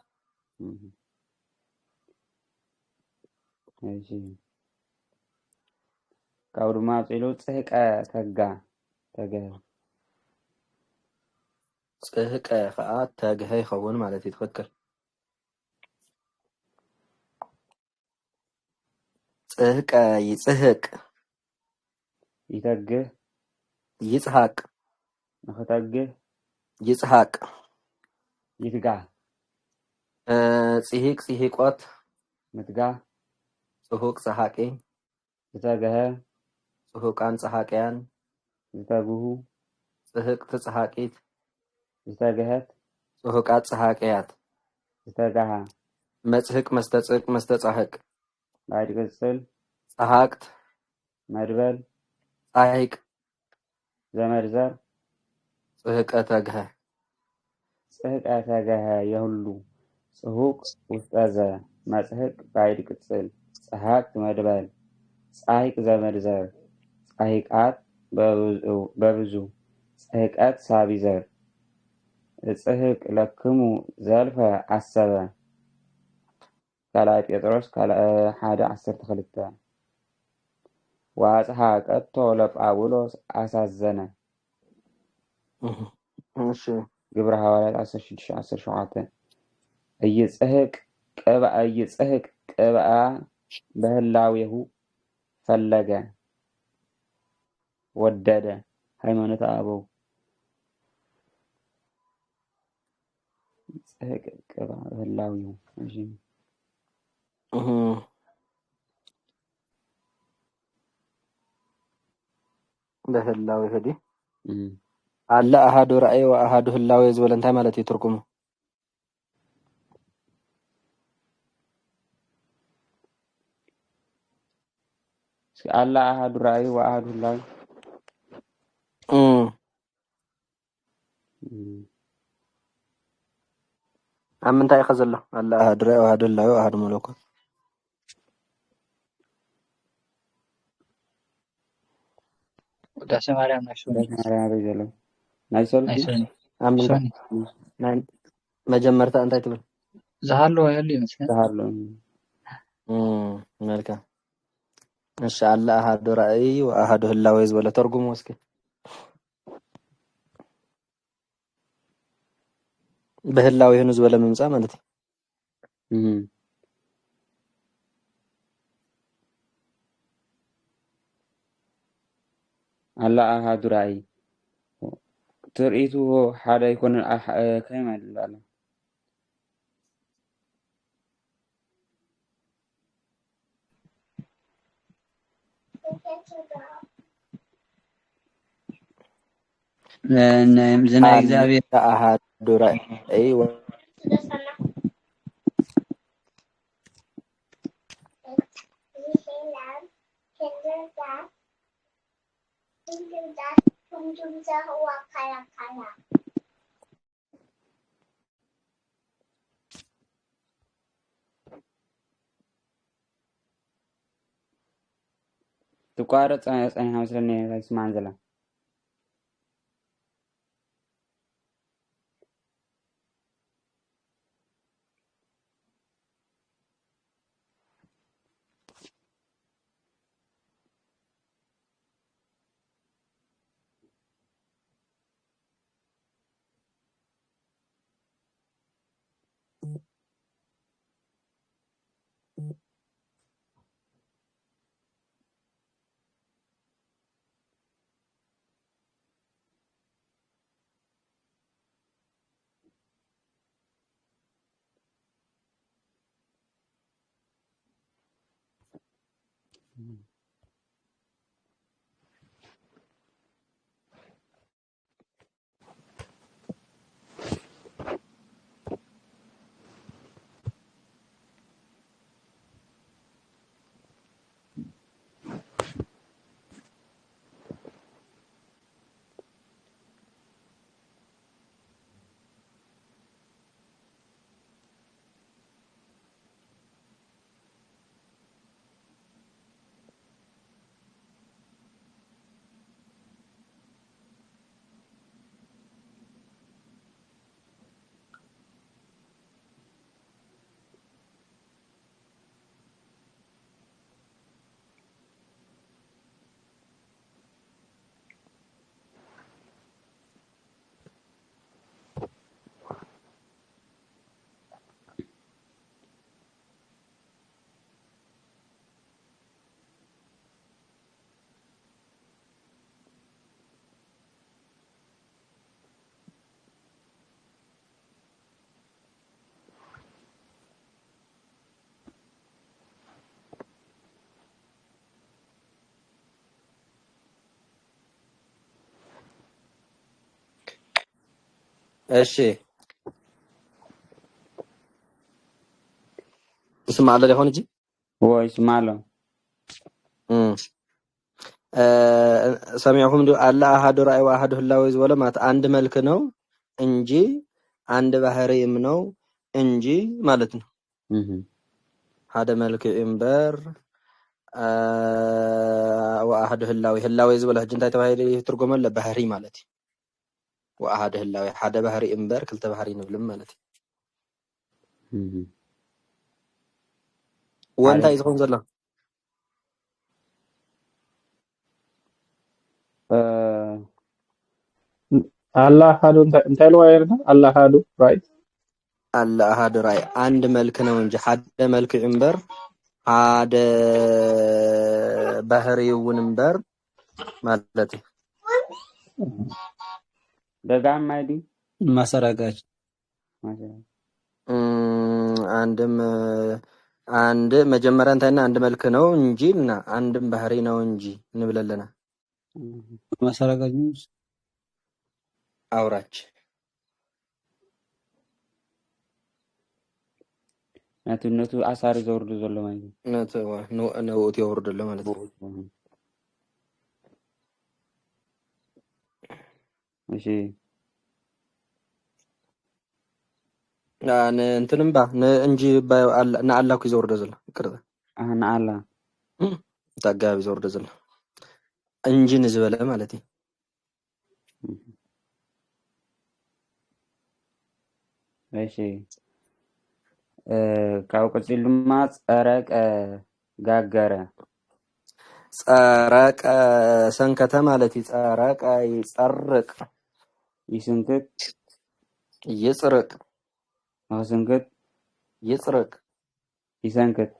እሺ ካብ ድማ ጽሎ ጽህቀ ተጋ ጽህቀ ከዓ ተግሀ ይኸውን ማለት እዩ ትክክል ጽህቀ ይጽህቅ ይተግህ ይጽሐቅ ንኽተግህ ይጽሐቅ ይትጋ ጽሂቅ ጽሂቆት ምትጋ ጽሁቅ ጸሐቂ ዝተገሀ ጽሁቃን ጸሐቂያን ዝተግሁ ጽህቅቲ ጸሐቂት ዝተገሀት ጽሁቃት ጸሐቂያት ዝተጋሃ መጽህቅ መስተጽቅ መስተጻህቅ ባይድ ቅጽል ጸሐቅት መድበል ጸሂቅ ዘመድዘር ጽህቀ ተግሀ ጽህቀ ተገሀ የሁሉ ጽሁቅ ውስጠዘ መጽህቅ ባይድ ቅጽል ጸሐቅት መድበል ጸሂቅ ዘመድዘር ጸሂቃት በብዙ ጽህቀት ሳቢዘር ጽህቅ ለክሙ ዘልፈ አሰበ ካልአይ ጴጥሮስ ሓደ 12 ዋጽሐ ቀጥቶ ለጳውሎስ አሳዘነ እሺ ግብረ ሐዋርያት 16:17 እይጽህቅ ቅብአ በህላዊሁ ፈለገ ወደደ ሃይማኖተ አበው ጽህቅ ቅብአ በህላዊሁ እሺ በህላዊ ሄዲ አለ አሃዱ ራእይ ወአሃዱ ህላዊ ዝበለ እንታይ ማለት እዩ ትርጉሙ አለ አሃዱ ራእይ ወአሃዱ ህላዊ ኣብ ምንታይ ኢኸ ዘሎ አለ አሃዱ ራእይ ወአሃዱ ህላዊ ወአሃዱ መለኮት ውዳሴ ማርያም ናይ ሶኒ ዘሎ ናይ ሰልፊ ናይ መጀመርታ እንታይ ትብል ዝሃለወ ያሉ ይመስለኝ ዝሃለወ መልካም እሺ አለ አሃዱ ራእይ ወአሃዱ ህላዊ ዝበለ ተርጉሙ እስኪ በህላዊ ይሁን ዝበለ ምምጻእ ማለት እዩ አለ አሃዱ ራእይ ትርኢቱ ሓደ ይኮን ከመይ አለ زنا እግዚአብሔር አሃዱ ራእይ تقارب صحيح مثلا اسمع زلا እሺ اسمع على هون جي هو اسمع له سمعهم دو الله أحد رأي وأحد هلاوي ولا مات عند ملك نو انجي عند بحريم نو انجي مالتنا هذا ملك إمبر وأحد هلاوي ولا جنتا تبهيري ترجم له بحري مالتي وأحد هلاوي حدا بحري إمبر كلتا بحري نبلم مالتي وانت يزخون زلا الله هادو انت لو يرنا الله هادو رايت الله هادو راي عند ملك نو انجي حدا ملك إمبر هذا بحري ونمبر مالتي دغام مايدي ማሰራጋች አንድም አንድ መጀመሪያ እንታይና አንድ መልክ ነው እንጂ እና አንድም ባህሪ ነው እንጂ እንብለለና ማሰራጋች አውራች ነቱ አሳሪ ዘውርዱ ዘሎ ማለት ነው ይወርድ ዘሎ ማለት ነው እሺ እንትንም ባ እንጂ ና አላኩ ይዘወርደ ዘሎ ቅርታ አና አላ ታጋቢ ይዘወርደ ዘሎ እንጂ ንዝበለ ማለት እዩ እሺ ካብ ቅጽል ድማ ጸረቀ ጋገረ ጸረቀ ሰንከተ ማለት እዩ ጸረቀ ይጸርቅ ይስንክት ይጽርቅ አስንክት ይጽርቅ ይሰንክት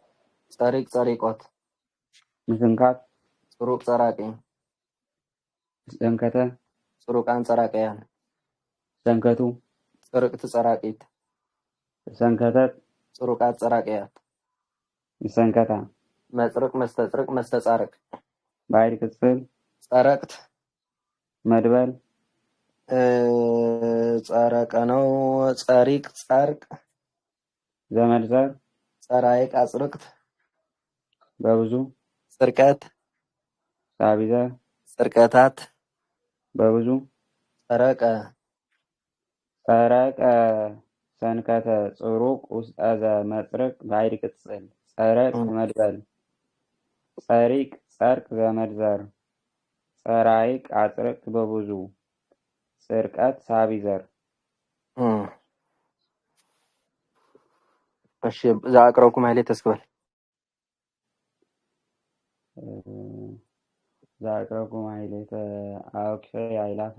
ጸሪቅ ጸሪቆት ምስንካት ጽሩቅ ጸራቂ ሰንከተ ጽሩቃን ጸራቂያን ሰንከቱ ጽርቅት ጸራቂት ሰንከተት ጽሩቃት ጸራቂያት ሰንከታ መጽርቅ መስተጽርቅ መስተጻርቅ ባይድ ቅጽል ጸረቅት መድበል ጸረቀ ነው ጸሪቅ ጸርቅ ዘመድዘር ጸራይቅ አጽርቅት በብዙ ጽርቀት ሳቢዘር ጽርቀታት በብዙ ጸረቀ ጸረቀ ሰንከተ ጽሩቅ ውስጠዘ መጽርቅ ባይድ ቅጽል ጸረቅ መድበል ጸሪቅ ጸርቅ ዘመድዘር ጸራይቅ አጽርቅት በብዙ ጽርቀት ሳቢዘር እሺ ዛቅረውኩም ኃይሌ ተስበል ዛቅረውኩም ኃይሌ አውክፈ አይላፈ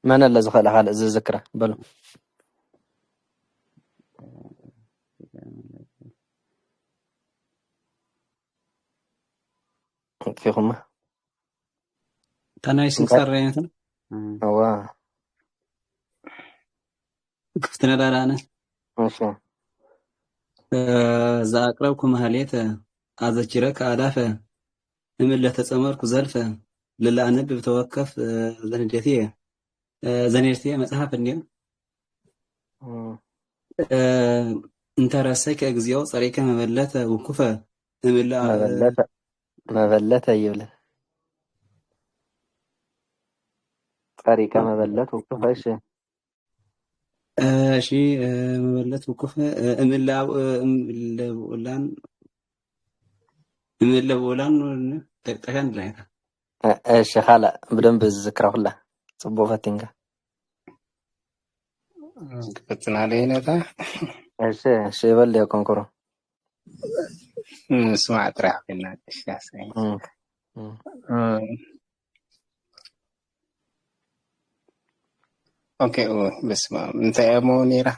من اللي زخل حال ذكره بلو فيهم تنايسن سرينتن هو كفتنا دارانا ماشي زاقربكم هاليت አዘችረከ አዳፈ እምለ ተጸመርኩ ዘልፈ ለላነብ በተወከፍ ዘንደቴ ዘኔርቴ መጽሐፍ እንዴ እንተረሰከ እግዚኦ ጸሪከ መበለተ ወኩፈ እምለ መበለተ ይብለ ጸሪከ መበለት ወኩፈ እሺ መበለት ወኩፈ እምለ ወላን ተጠቀን ላይ እሺ ኻላ በደንብ ዝክራው ሁላ ጽቦ ፈቲንጋ كفتنا علينا እሺ ይበል የኮንኮሮ سمع ترى فينا الشاسعي اوكي بس ما انت يا مونيرة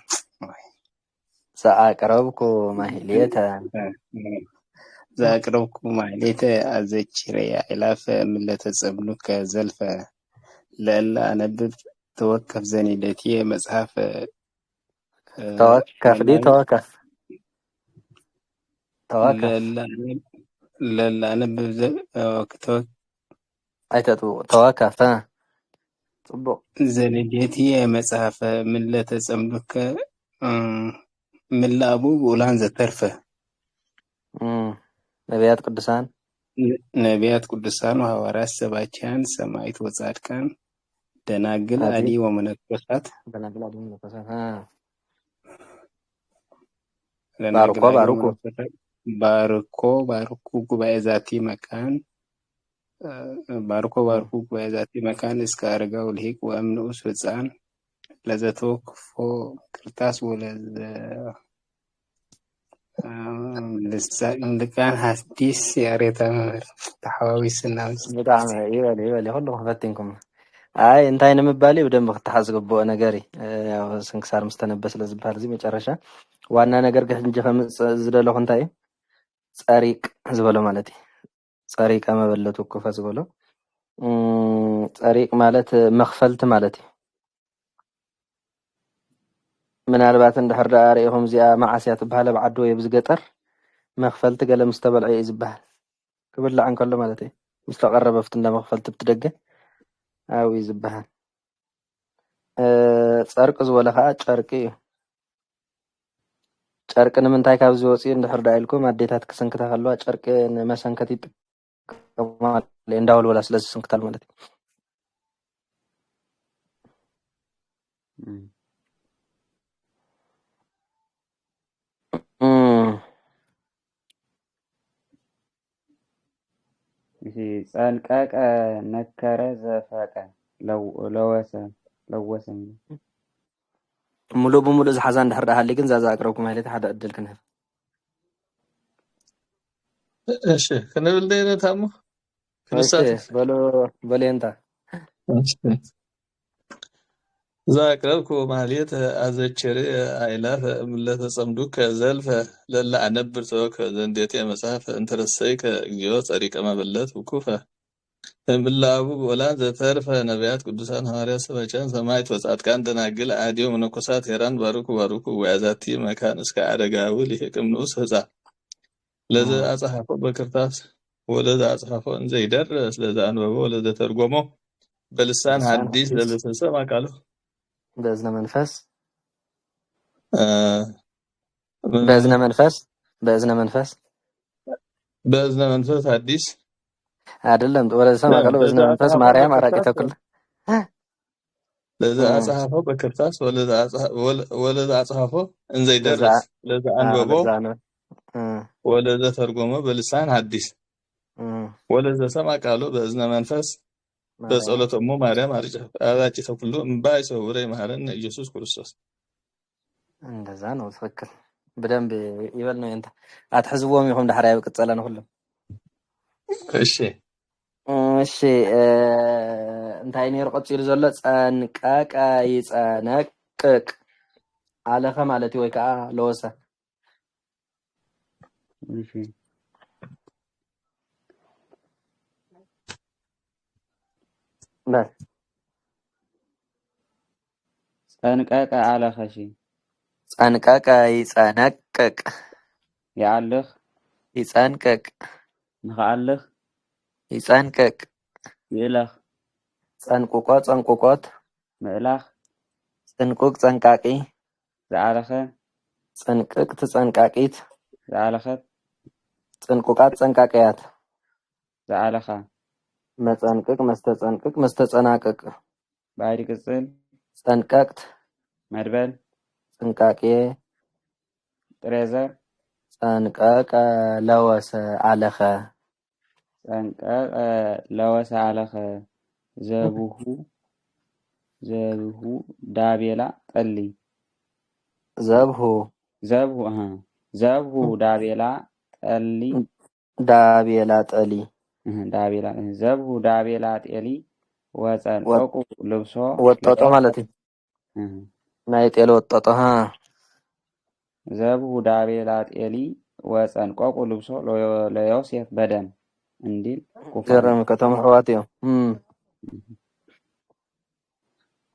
سأقربكم مهليتا ذاكركم مهليتا أذكريا إلاف ملة تسبنك زلفة لألا أنبب توقف زنيدتي مصحف توقف دي توقف لا أنبب أي توقف ها ጽቡቅ ዘልዴትየ መጽሐፈ ምለተ ጸምዱከ ምልአቡ ብኡላን ዘተርፈ ነቢያት ቅዱሳን ነቢያት ቅዱሳን ወሐዋርያት ሰባኪያን ሰማዕት ወጻድቃን ደናግል አዲ አዲ ወመነኮሳት ደናግል አዲ ወመነኮሳት ደናግል ባርኮ አዲ ባርኩ ወመነኮሳት ባርኮ ጉባኤ ዛቲ መካን ባርኮ ጉባኤ ዛቲ መካን እስከ አረጋው ልሂቅ ወእምንዑስ ሕፃን ለዘተወክፎ ክርታስ ወለዘ ልቃን ሐዲስ ያሬታ ተሐዋዊስና በጣም ይበል ሁሉ ፈትንኩም አይ እንታይ ንምባል በደንብ ክትሓዝግብኦ ነገር ያው ስንክሳር ምስተነበስ ለዝባል እዚ መጨረሻ ዋና ነገር ግሕንጂ ከምፅ ዝደለኹ እንታይ ጸሪቅ ዝበሎ ማለት እዩ ጸሪቀ መበለቱ ኩፈ ዝበሎ ጸሪቅ ማለት መኽፈልቲ ማለት እዩ ምናልባት እንድሕር ዳኣ ሪኢኹም እዚኣ ማዓስያ ትበሃል ኣብ ዓዲ ወይ ኣብ ዝገጠር መኽፈልቲ ገለ ምስ ተበልዐ እዩ ዝበሃል ክብላዕ እንከሎ ማለት እዩ ምስ ተቐረበ ኣብቲ እንዳ መኽፈልቲ ብትደገ ኣብኡ እዩ ዝበሃል ጸርቂ ዝበለ ከዓ ጨርቂ እዩ ጨርቂ ንምንታይ ካብዚ ወፂኡ እንድሕር ዳኣ ኢልኩም ኣዴታት ክስንክታ ከለዋ ጨርቂ ንመሰንከቲ ይጥቀማሉ እንዳወልወላ ስለ ዝስንክታሉ ማለት እዩ ጸንቀቀ ነከረ ዘፈቀ ለወሰ ሙሉእ ብሙሉእ ዝሓዛ እንድሕር ዳኣ ሃሊ ግን ዛዛ ኣቅረብኩም ሃይለቲ ሓደ ዕድል ክንህብ እሺ ክንብል ደይነታሞ ክንሳተፍ በሎ እንታ ዛቅረብኩ ማህሌት አዘችሪ አይላፍ ምለተ ጸምዱከ ዘልፈ ለላ አነብር ተወከ ዘንዴቴ መጽሐፍ እንተረሰይከ እግዚኦ ጸሪቀ መበለት ውኩፈ እምላቡ ወላን ዘተርፈ ነቢያት ቅዱሳን ሐዋርያት ሰባኪያን ሰማዕት ወጻድቃን ደናግል አዲዮ መነኮሳት ሄራን ባርኩ ወያዛቲ መካን እስከ አረጋዊ ልሂቅም ንዑስ ሕፃን ለዘ አጽሐፎ በክርታስ ወለዘ አጽሐፎ እንዘ ይደርስ ለዘ አንበቦ ወለዘ ተርጎሞ በልሳን ሐዲስ ለለሰማ ቃሉ በእዝነ መንፈስ አዲስ አይደለም ወደ ሰማ ቃሉ በእዝነ መንፈስ ማርያም አራቂ ተኩል ለዛ አጽሐፈው በክርታስ ወለዛ አጽሐፈው እንዘ ይደርስ ለዛ አንበቦ ወለዛ ተርጎሞ በልሳን ሐዲስ ወለዛ ሰማ ቃሉ በእዝነ መንፈስ በጸሎተሙ ማርያም አራቂ ተኩል እምባይ ሰውረ ይማረን ኢየሱስ ክርስቶስ እንደዛ ነው ትክክል በደንብ ይበል ነው እንት አትሕዝቦም ይኹም ዳሕራ ይቅጸለን ሁሉም እሺ እንታይ ነይሩ ቀፂሉ ዘሎ ጸንቀቀ ይጸነቅቅ አለኸ ማለት ወይ ከዓ ለወሰ እሺ በል ጸንቀቀ አለኸሺ ጸንቀቀ ይጸነቅቅ ያለህ ይጸንቅቅ ንኸአለህ ይጸንቅቅ ይእለኽ ጸንቁቆት ምእላኽ ጽንቁቅ ጸንቃቂ ዝዓለኸ ጽንቅቅት ጸንቃቂት ዝዓለኸት ጽንቁቃት ጸንቃቂያት ዝዓለኻ መጸንቅቅ መስተጸንቅቅ መስተጸናቅቅ ባይዲ ቅጽል ጸንቀቅት መድበል ጽንቃቄ ጥሬዘር ጸንቀቀ ለወሰ አለኸ ጸንቀቀ ለወሰ አለኸ ዘብሁ ዳቤላ ጠሊ ዘብሁ ዳቤላ ጠሊ ዳቤላ ዘብሁ ዳቤላ ጤሊ ወጸንቀቁ ልብሶ ወጠጦ ማለት እዩ ናይ ጤል ወጠጦ ዘብሁ ዳቤላ ጤሊ ወጸንቀቁ ልብሶ ለዮሴፍ በደን እንዲል ገረም ከተማ ሕዋት እዮም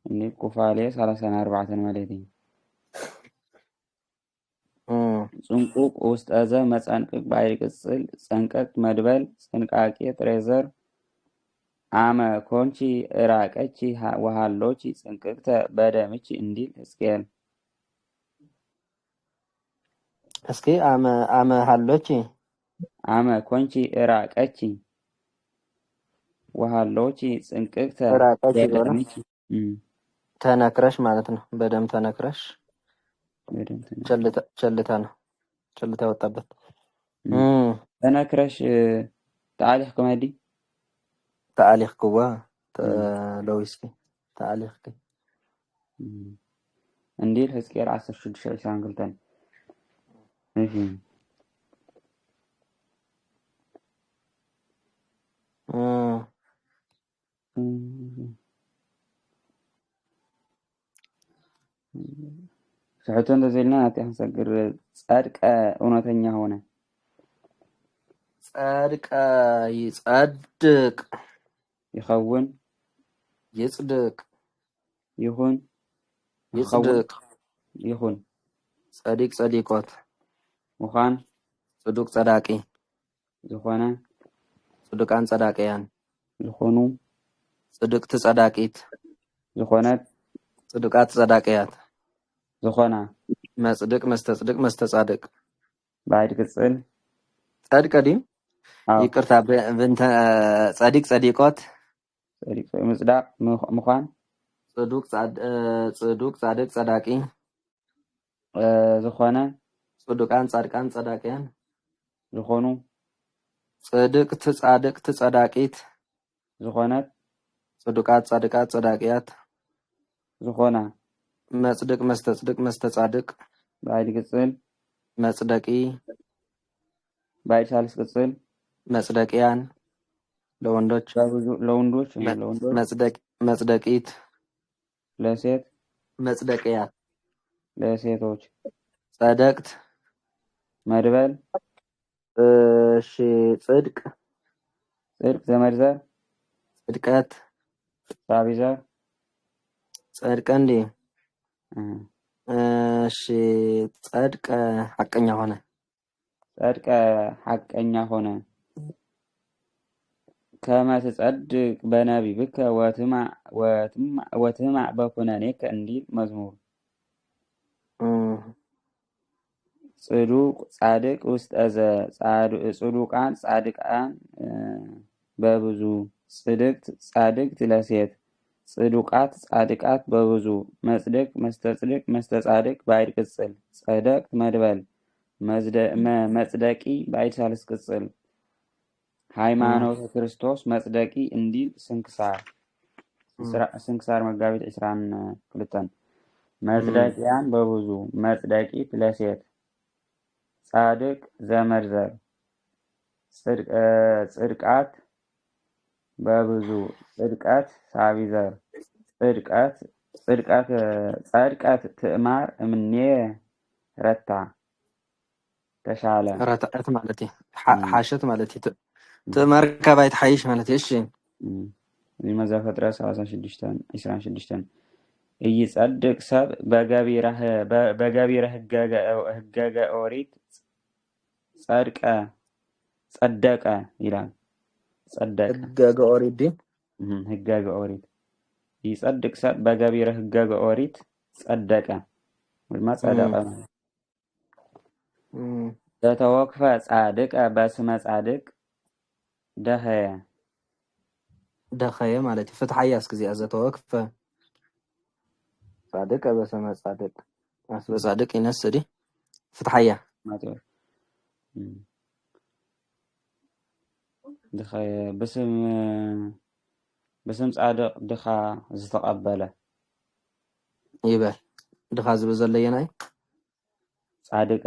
እንዲል ኩፋሌ 34 ማለት እዩ ጽንቁቅ ውስጠዘ መጸንቅቅ ባይሪ ቅጽል ጸንቀቅ መድበል ጽንቃቄ ጥሬዘር አመ ኮንቺ እራቀቺ ወሃሎቺ ጽንቅቅተ በደምቺ እንዲል ሕዝቅኤል እስኪ አመ ሃሎቺ አመ ኮንቺ እራቀቺ ወሃሎቺ ጽንቅቅተ ራቀች ይበላ በደምቺ ተነክረሽ ማለት ነው። በደም ተነክረሽ በደም ቸልታ ነው። ቸልታ ወጣበት። ተነክረሽ ተአሊኽ ከመዲ ተአሊኽ ኩዋ ለዊስኪ ተአሊኽ እንዲል ሕዝቅኤል 16:22 እሺ ስሕቶ እንደዘልና ናቲ ክንሰግር ጻድቀ እውነተኛ ሆነ ጻድቀ ይጸድቅ ይኸውን ይጽድቅ ይሁን ይጽድቅ ይሁን ጸዲቅ ጸዲቆት ምዃን ጽዱቅ ጸዳቂ ዝኾነ ጽዱቃን ጸዳቂያን ዝኾኑ ጽድቅቲ ጸዳቂት ዝኾነት ጽዱቃት ጸዳቂያት ዝኾና መጽድቅ መስተጽድቅ መስተጻድቅ ባዕድ ቅጽል ጸድቀ ድዩ ይቅርታ ብንተ ጸዲቅ ጸዲቆት ጸዲቅ ምጽዳቅ ምዃን ጽዱቅ ጻድቅ ጸዳቂ ዝኾነ ጽዱቃን ጻድቃን ጸዳቂያን ዝኾኑ ጽድቅቲ ጻድቅቲ ጸዳቂት ዝኾነት ጽዱቃት ጻድቃት ጸዳቂያት ዝኾና መጽድቅ መስተጽድቅ መስተጻድቅ ባዕድ ቅጽል መጽደቂ ባዕድ ሳልስ ቅጽል መጽደቂያን ለወንዶች ለወንዶች መጽደቂት ለሴት መጽደቂያት ለሴቶች ጸደቅት መድበል እሺ ጽድቅ ዘመድዘር ጽድቀት ሳቢዘር ጸድቀ እንዴ እሺ ጸድቀ ሐቀኛ ሆነ ጸድቀ ሐቀኛ ሆነ ከመ ትጸድቅ በነቢብከ ወትማዕ በኩነኔከ እንዲል መዝሙር ጽዱቅ ጻድቅ ውስጥ ጽዱቃን ጻድቃን በብዙ ጽድቅት ጻድቅት ለሴት ጽዱቃት ጻድቃት በብዙ መጽደቅ መስተጽድቅ መስተጻድቅ ባዕድ ቅጽል ጸደቅት መድበል መጽደቂ ባዕድ ሳልስ ቅጽል ሃይማኖተ ክርስቶስ መጽደቂ እንዲል ስንክሳር መጋቢት 22 መጽደቂያን በብዙ መጽደቂት ለሴት ጻድቅ ዘመድዘር ጽድቃት በብዙ ጽድቀት ሳቢዘር ጸድቀት ትእማር እምኔ ረታ ተሻለ ረታዕት ማለት ሓሸት ማለት ትእማር ካባይት ሓይሽ ማለት እሺ መዘፈጥረ 36:26 እይጸድቅ ሰብ በገቢረ ህገገ ኦሪት ጸደቀ ይላል ጸደቀ ህገገ ኦሪት ዲ ህገገ ኦሪት ይጸድቅ ሰብ በገቢረ ህገገ ኦሪት ጸደቀ ወይማ ጸደቀ ዘተወክፈ ጻድቀ በስመ ጻድቅ ደኸየ ማለት ፍትሐያ እስከዚያ ዘተወክፈ ጻድቀ በስመ ጻድቅ አስበ ጻድቅ ይነስዲ ፍትሐያ ማለት ድኻ በስም ጻድቅ ድኻ ዝተቀበለ ይበል ድኻ ዝብል ዘለየናይ ጻድቀ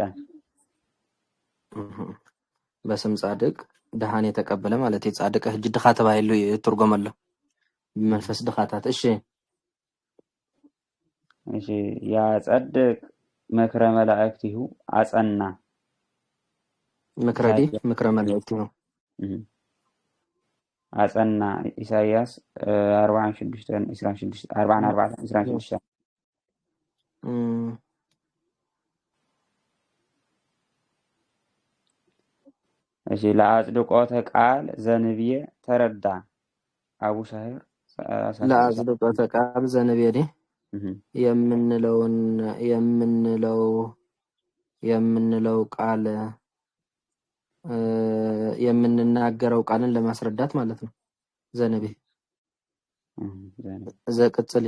በስም ጻድቅ ድሃን የተቀበለ ማለት ጻድቀ ህጅ ድኻ ተባሂሉ ይትርጎመሎ መንፈስ ድኻታት እሺ ያ ጸድቅ ምክረ መላእክቲሁ አጸና ምክረ መላእክቲሁ አጸና ኢሳይያስ 46:26 ለአጽድቆተ ቃል ዘንብየ ተረዳ አቡ ሳሂር لا أصدق ቃል ዘነቤዲ የምንለው ቃል የምንናገረው ቃልን ለማስረዳት ማለት ነው። ዘነቤ ዘቅጽል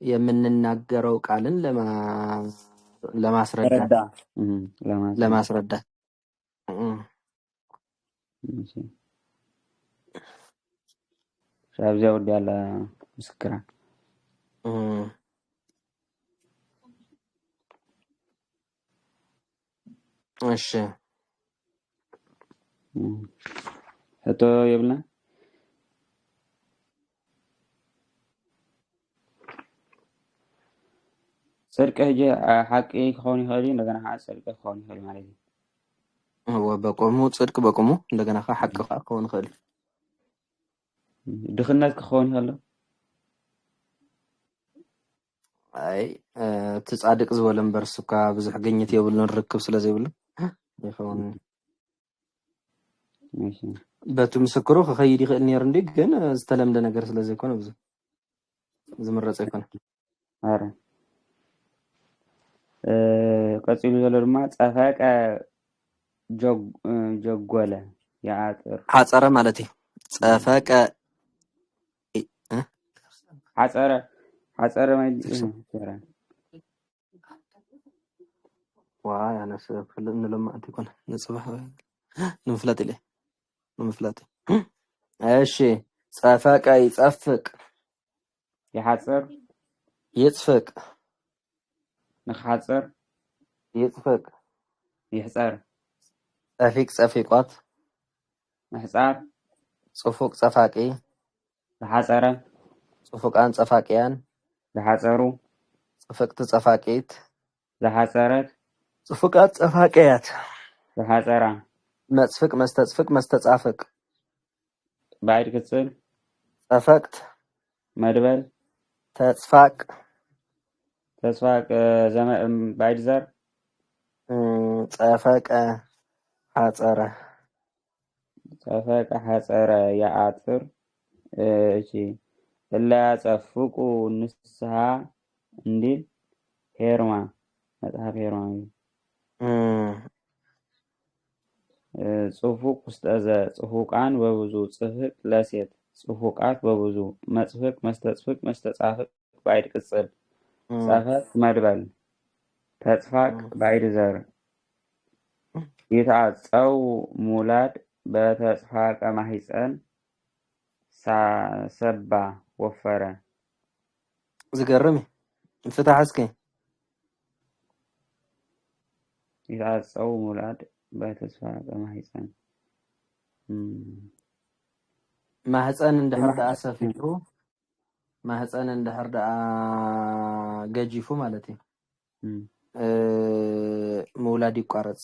የምንናገረው ቃልን ለማስረዳት ሻብዚያ ወዲ ያለ ምስክራ እሺ እቶ ይብላ ጽድቅ ህጂ ሐቂ ክኾን ይኽእል እንደገና ሐቅ ጽድቅ ክኾን ይኽእል ማለት እዩ ወበቆሙ ጽድቅ በቆሙ እንደገና ሐቅ ክኾን ይኽእል ድኽነት ክኾን ይኽእል አይ ትጻድቅ ዝበለ እምበርሱካ ብዙሕ ግኝት የብሉን ርክብ ስለዘይብሉ ይኸውን በቱ ምስክሩ ከኸይድ ይኽእል ነይሩ እንዴ ግን ዝተለምደ ነገር ስለዘይኮነ ብዙ ዝምረጽ ይኮነ አረ ቀጽሉ ዘሎ ድማ ጸፈቀ ጀጎለ ያአጥር ሓጸረ ማለት እዩ ጸፈቀ ሓጸረ ማለት ዋይ አነስ ፍልን ለማ እንተኮነ ንጽባህ ንምፍላጥ ኢለ ንምፍላጥ እሺ ጸፈቀ ይጸፍቅ يحصر يصفق نخاصر يصفق يحصر صفيق صفيقات محصار صفوق صفاقي تحصره صفوقان صفاقيان تحصروا صفقت صفاقيت تحصرت صفوقات صفاقيات تحصره مصفق مستصفق مستጻፍቅ بعد كسل صفقت مدبل تصفاق زمان بعد زر صفق حصره صفق حصره يعطر እሺ እላ ጸፍቁ ንስሐ እንዲል ሄርማ መጽሐፍ ሄርማ ጽፉቅ ውስጠዘ ጽፉቃን በብዙ ጽፍቅ ለሴት ጽፉቃት በብዙ መጽፍቅ መስተጽፍቅ መስተጻፍቅ ባይድ ቅጽል ጻፈት መድበል ተጽፋቅ ባይድ ዘር ይታጸው ሙላድ በተጽፋቀ ማህፀን ሰባ ወፈረ ዝገርም ፍታህ እስኪ ይታጸው ሙላድ በተጽፋቀ ማህፀን ማህፀን እንደህርዳ ሰፊፉ ማህፀን እንደህርዳ ገጂፉ ማለት ነው መውላድ ይቋረጽ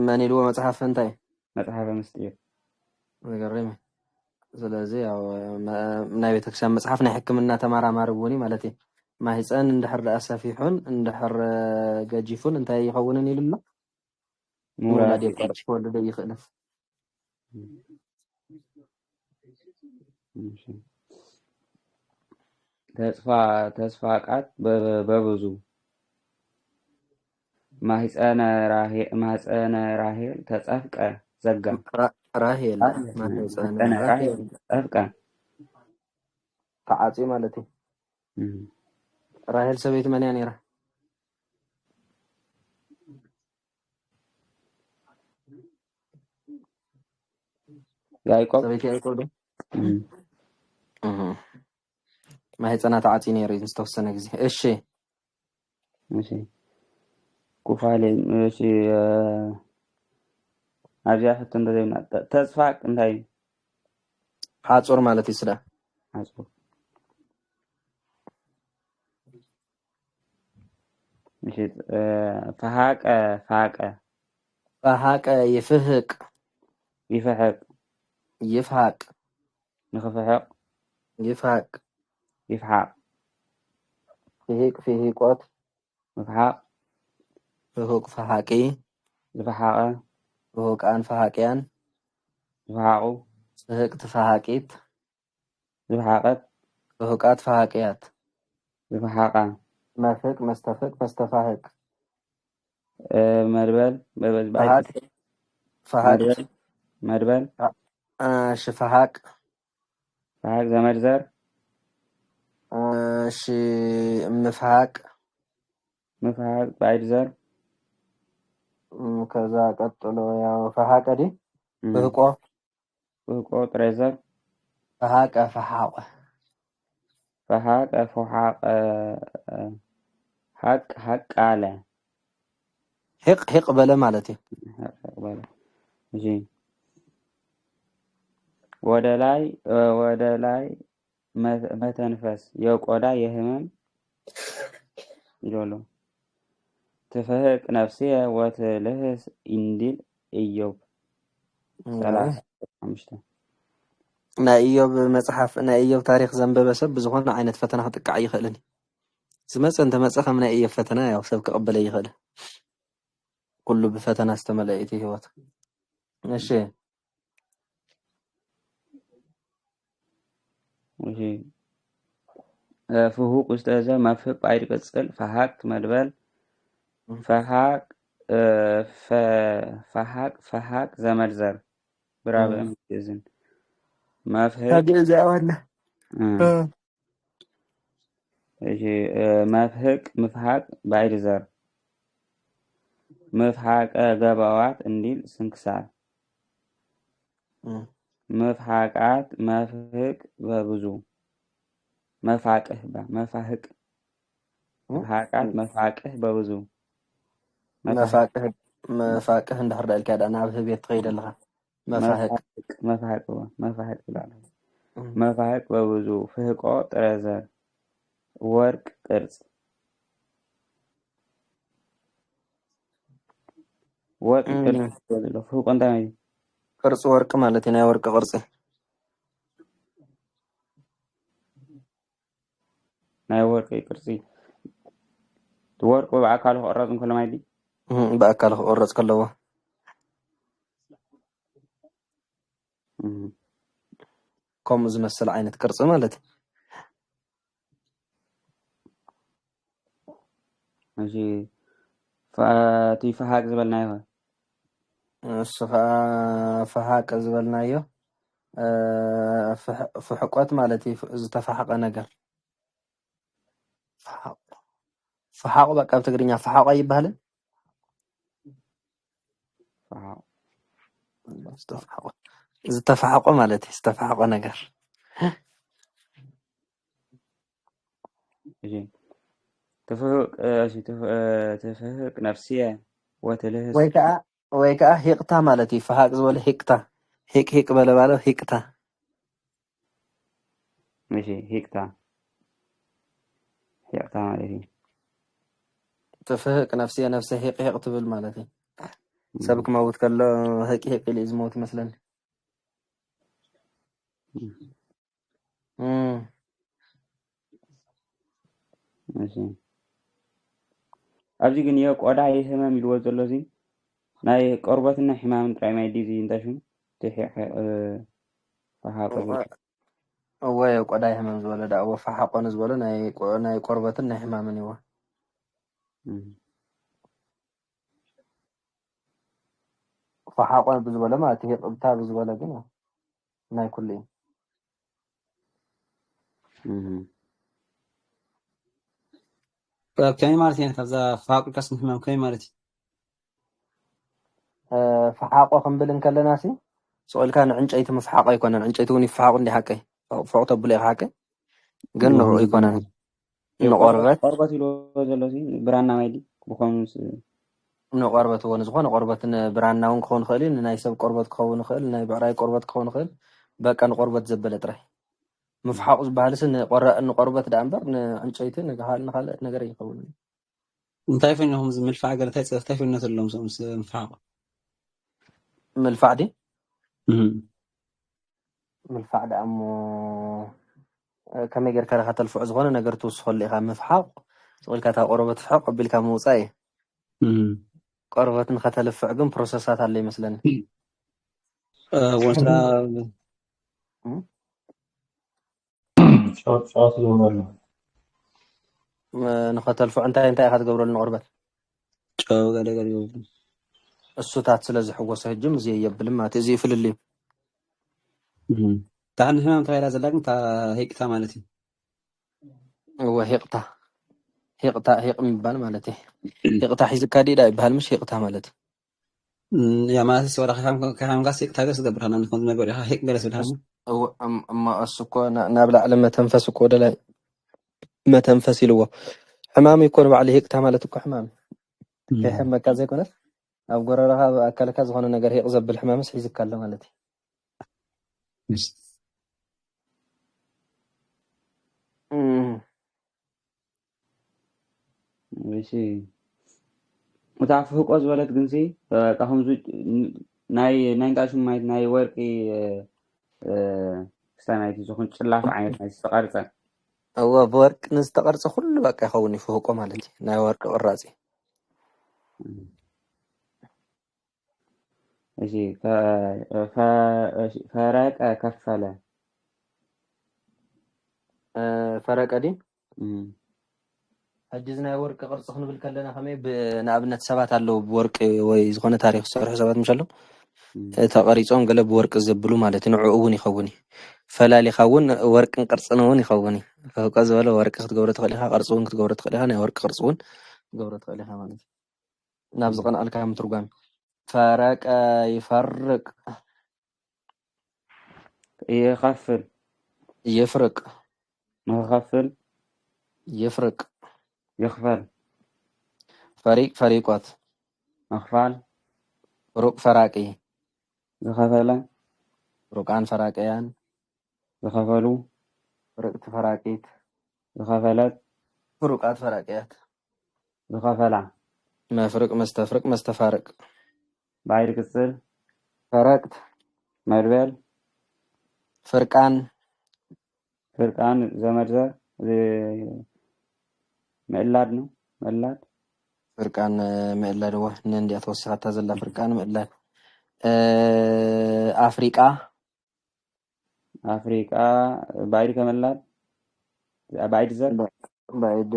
ማን ይልዎ መጽሐፍ እንታይ መጽሐፈ ምስጢር ዝገርም ስለዚህ ያው ናይ ቤተክርስቲያን መጽሐፍ ናይ ሕክምና ተማራማሪ ወኒ ማለት ነው ማህፀን እንደህርዳ ሰፊፉን እንደህር ገጂፉን እንታይ ይኸውንን ይልሎ መውላድ ይቋረጽ ወልደ ይኽእል ተስፋቃት በብዙ ማህፀነ ራሄል ተጻፍቀ ዘጋ ራሄል ማህፀነ ራሄል ተጻፍቀ ተዓጺ ማለት ነው ራሄል ሰቤት ማን ያኔራ ያዕቆብ ሰቤት ያዕቆብ ማህፀና ተዓጺ ነይሩ ዝተወሰነ ጊዜ እሺ እሺ ኩፋሌ እሺ አብያ ፍት እንደዘይና ተስፋቅ እንታይ ሓጹር ማለት ይስዳ ሓጹር እሺ ፈሃቀ ይፍህቅ ይፍሕቅ ይፍሐቅ ንኽፍሕቅ ይፍሐቅ ይፍሓቅ ፍሂቆት ምፍሓቅ ፍሁቅ ፈሃቂ ዝፈሓቀ فهوقان فهاقيان ዝፈሓቁ صهقت فهاقيت ዝፈሓቀት فهوقات فهاقيات ዝፈሓቃ مفهق مستفق مستفاهق መድበል فهاق فهاق መድበል شفهاق فحق زمد زر مفهاق بعد زر كذا قطلو يا فهاق دي فهقو تريزر فهاق فحاق حق على حق بلا مالتي حق بلا جي ወደ ላይ መተንፈስ የቆዳ የህመም ይላሉ تفهق نفسي وتلهس إنديل إيوب 35 نا إيوب مصحف نا إيوب تاريخ زنبه بسب زغون عينت فتنة تقع يخلني سمعت أنت مصحف من إيوب فتنة يا وسبك قبل يخل كله بفتنة استملئتي هوت ماشي ماشي فهوق استاذة مفهق بعيد قصل فحق مدبل فحق زمد زر برافو امتيازن مفهق هذه زعوانا مفحق بعيد زر مفحق غباوات انديل سنكسار مفحقات مفهق ببزو مفحقه مفحقات مفحقه ببزو مفاقه اندحر دالك انا بهبيت تغيد لها مفحق مفحق ببزو فهقو طرزر ورق قرص ورق قرص فوق انت قرص ورق مالتي نا ورق قرص نا ورق قرصي ورق باكل قرص كل ما يدي باكل قرص كله كم زمسل عينة قرص مالتي ماشي فاتي فحق زبلنايو فحق زبلنايو فحقات مالتي زتفحق نجر فحق بقى بتقرينيا فحق يبهل زتفحق مالتي استفحق نجر تفهق نفسية وتلهس ويكا هيقتا مالتي فحق زول هيقتا هيك بلا هيقتا ماشي هيقتا مالتي تفهق نفسي هيق تبل مالتي سبك موت كله هيك اللي يزموت مثلا ماشي أبزي كن يوك ودا يهمم يلوز زلوزي ناي قربتنا حمام تراي ما يدي زي انتشون تحيح فحاق هو يوك ودا يهمم زولا دا هو فحاق نزولا ناي قربتنا حمام نيوا فحاق بزولا ما تهي قبتا بزولا جنا ناي كلين كاين مالتي يعني كذا فاق القسم حمام كاين مالتي فحاقو خنبلن كلناسي سؤال كان عنجيت مفحاق يكون عنجيتوني فحاق اللي حكي فوق تبلي حكي قلنا يكون قربت يلوزي برانا مايدي بخونس قربت هو نزخون قربت برانا ون كون خيلين ناي سب قربت كون خيل ناي بعراي قربت كون خيل بقى قربت زبل طرح مفحاق بحالس ان قربت دانبر عنجيت نغال نخال نغير يقول انت انهم زم الفاق قالت هي تعرف الناس اللي مفحاق من الفعدي من الفعد امو كم يجر كره تلفع زغونه نغير توسخل لي مفحاق سؤال كاتا قربت فحاق قبل كم موصاي قربت نختلف عقم بروسيسات اللي مثلا وانسرا شوط زوبل نختلف انت اخذ قبر لنا قربت شو قال الصوتات سلازح وسهجم زي يبل ما تزي في اللي تعال هنا تغير هذا لكن هيك مالتي هو هيق من بال مالتي هيقطع حيز كاديدا يبهال مش هيقطع مالتي يا ما سوى كلام قاسي تاجس قبر أنا نكون ما بقول هيك جلس الهم هو أما السكو نابلع لما تنفس كودا لا ما تنفس لوا حمام يكون عليه هيك مالتك حمام في حمام كذا يكون أو قررها أكل كذا هون نجار هيق زب الحمام مش حيز كله مالتي ماشي وتعرف هو قص ولد جنسي كهم زوج ناي قاشم ماي ناي ورقي استنى تزخون تلاف عين استقرت هو بورك نستقرص كل بقى يخوني فوق مالتي ناي ورق الرازي ماشي فرق كفله فرق أدي حجزنا ورق قرص خنو بالكلنا خمي بنابنة سبات على بورق ويزخون تاريخ صار سبات مشلو تقريصون قلب ورق الزبلو مالتي نوعون يخوني فلا لي خون ورق قرصنون يخوني فوق زوال ورق تقبرت خليها قرصون تقبرت خليها ناي ورق قرصون تقبرت خليها مالتي نابزقن الكلام ترجم فرق يفرق يخفل يفرق يخفل يفرق يخفل فريقات أخفال فروق فراقي زخفلة فروقان فراقيان زخفلو فرقت فراقيت زخفلت فروقات فراقيات زخفلة ما فرق مستفرق مستفارق بعير كسر فرقت مربل فرقان زمرزة مقلاد مقلاد فرقان مقلاد هو نندي أتوسخات هذا فرقان مقلاد أفريقيا بعير كمقلاد بعير زر بعيد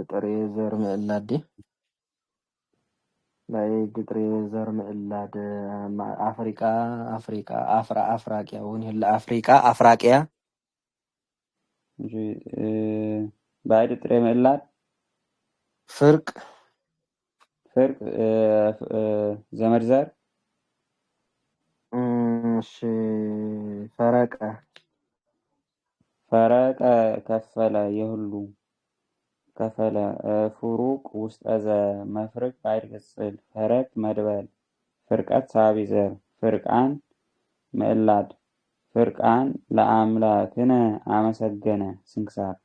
طريزر مقلاد دي بعيد طريزر مقلاد مع أفريقيا وني هلا أفريقيا بعيد طريق مقلاد فرق زمرزر مش فرق كفلا يهلو كفلا فروق وسط أذا مفرق بعيد قصل فرق مدبل فرقات صعبي زر فرقان مقلاد فرقان لأملاكنا عمسجنا سنكسار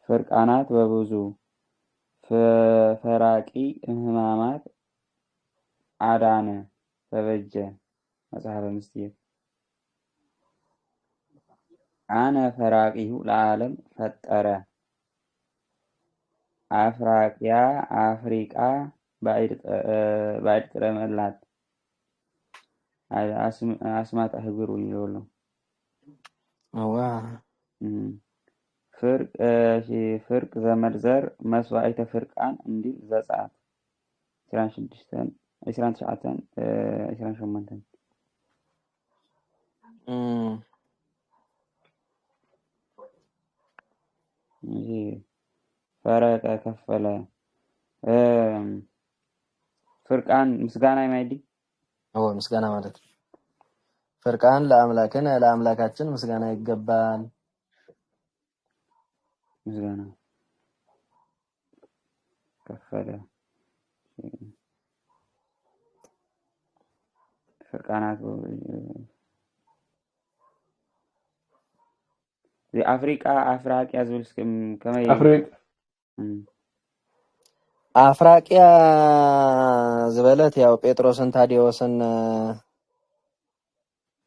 فرقانات ببوزو فراقي اهمامات عدانة فبجة مصحف مستير أنا فراقيه العالم فترة أفريقيا بعد رمالات أسماء أهجروا يقولوا فرق زمرزر مسوعية فرقان عندي ذا ساعات 26 28 فرق كفلا فرقان مسجانا يمايدي هو مسجانا مالت فرقان لأملاكاتنا مسجانا يقبان مسجانا كفلا فرقانات زي أفريقيا زولس كما أفريقيا زبالت يا بيتروسن تاديوسن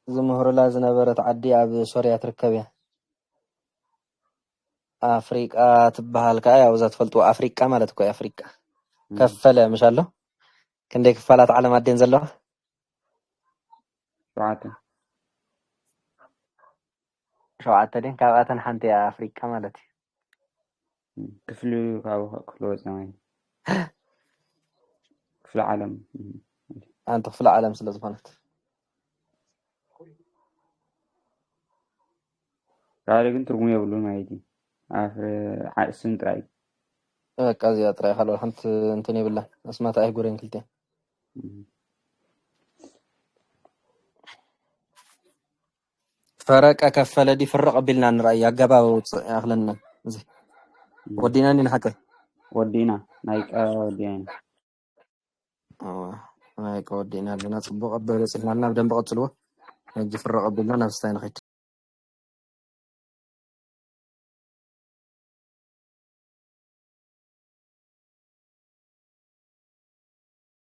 زمهر لازم نبرت عدي عب سوريا تركبيا أفريقيا تبهال كأي أو زات فلتو أفريقيا ما لتكوي أفريقيا كفلة مش الله كان ديك فلات على مادين زلوا شو دين كاباتن حنتي أفريقيا مالتي كفلو كفلو زمان كفل عالم أنت في العالم سلزمانت قال لك ترجمة يقولون ما يجي عارف سنت راي كازي أترى خلوا أنتني بالله أسمعت أي قرين كلتين فرق أكفل دي فرق قبلنا عن رأي أجابة أخلنا زي ودينا نحكي ودينا نايك ودينا نايك ودينا لنا صبغ قبل سحنا لنا بدن بقتلوه نجي فرق قبلنا نفسنا خيت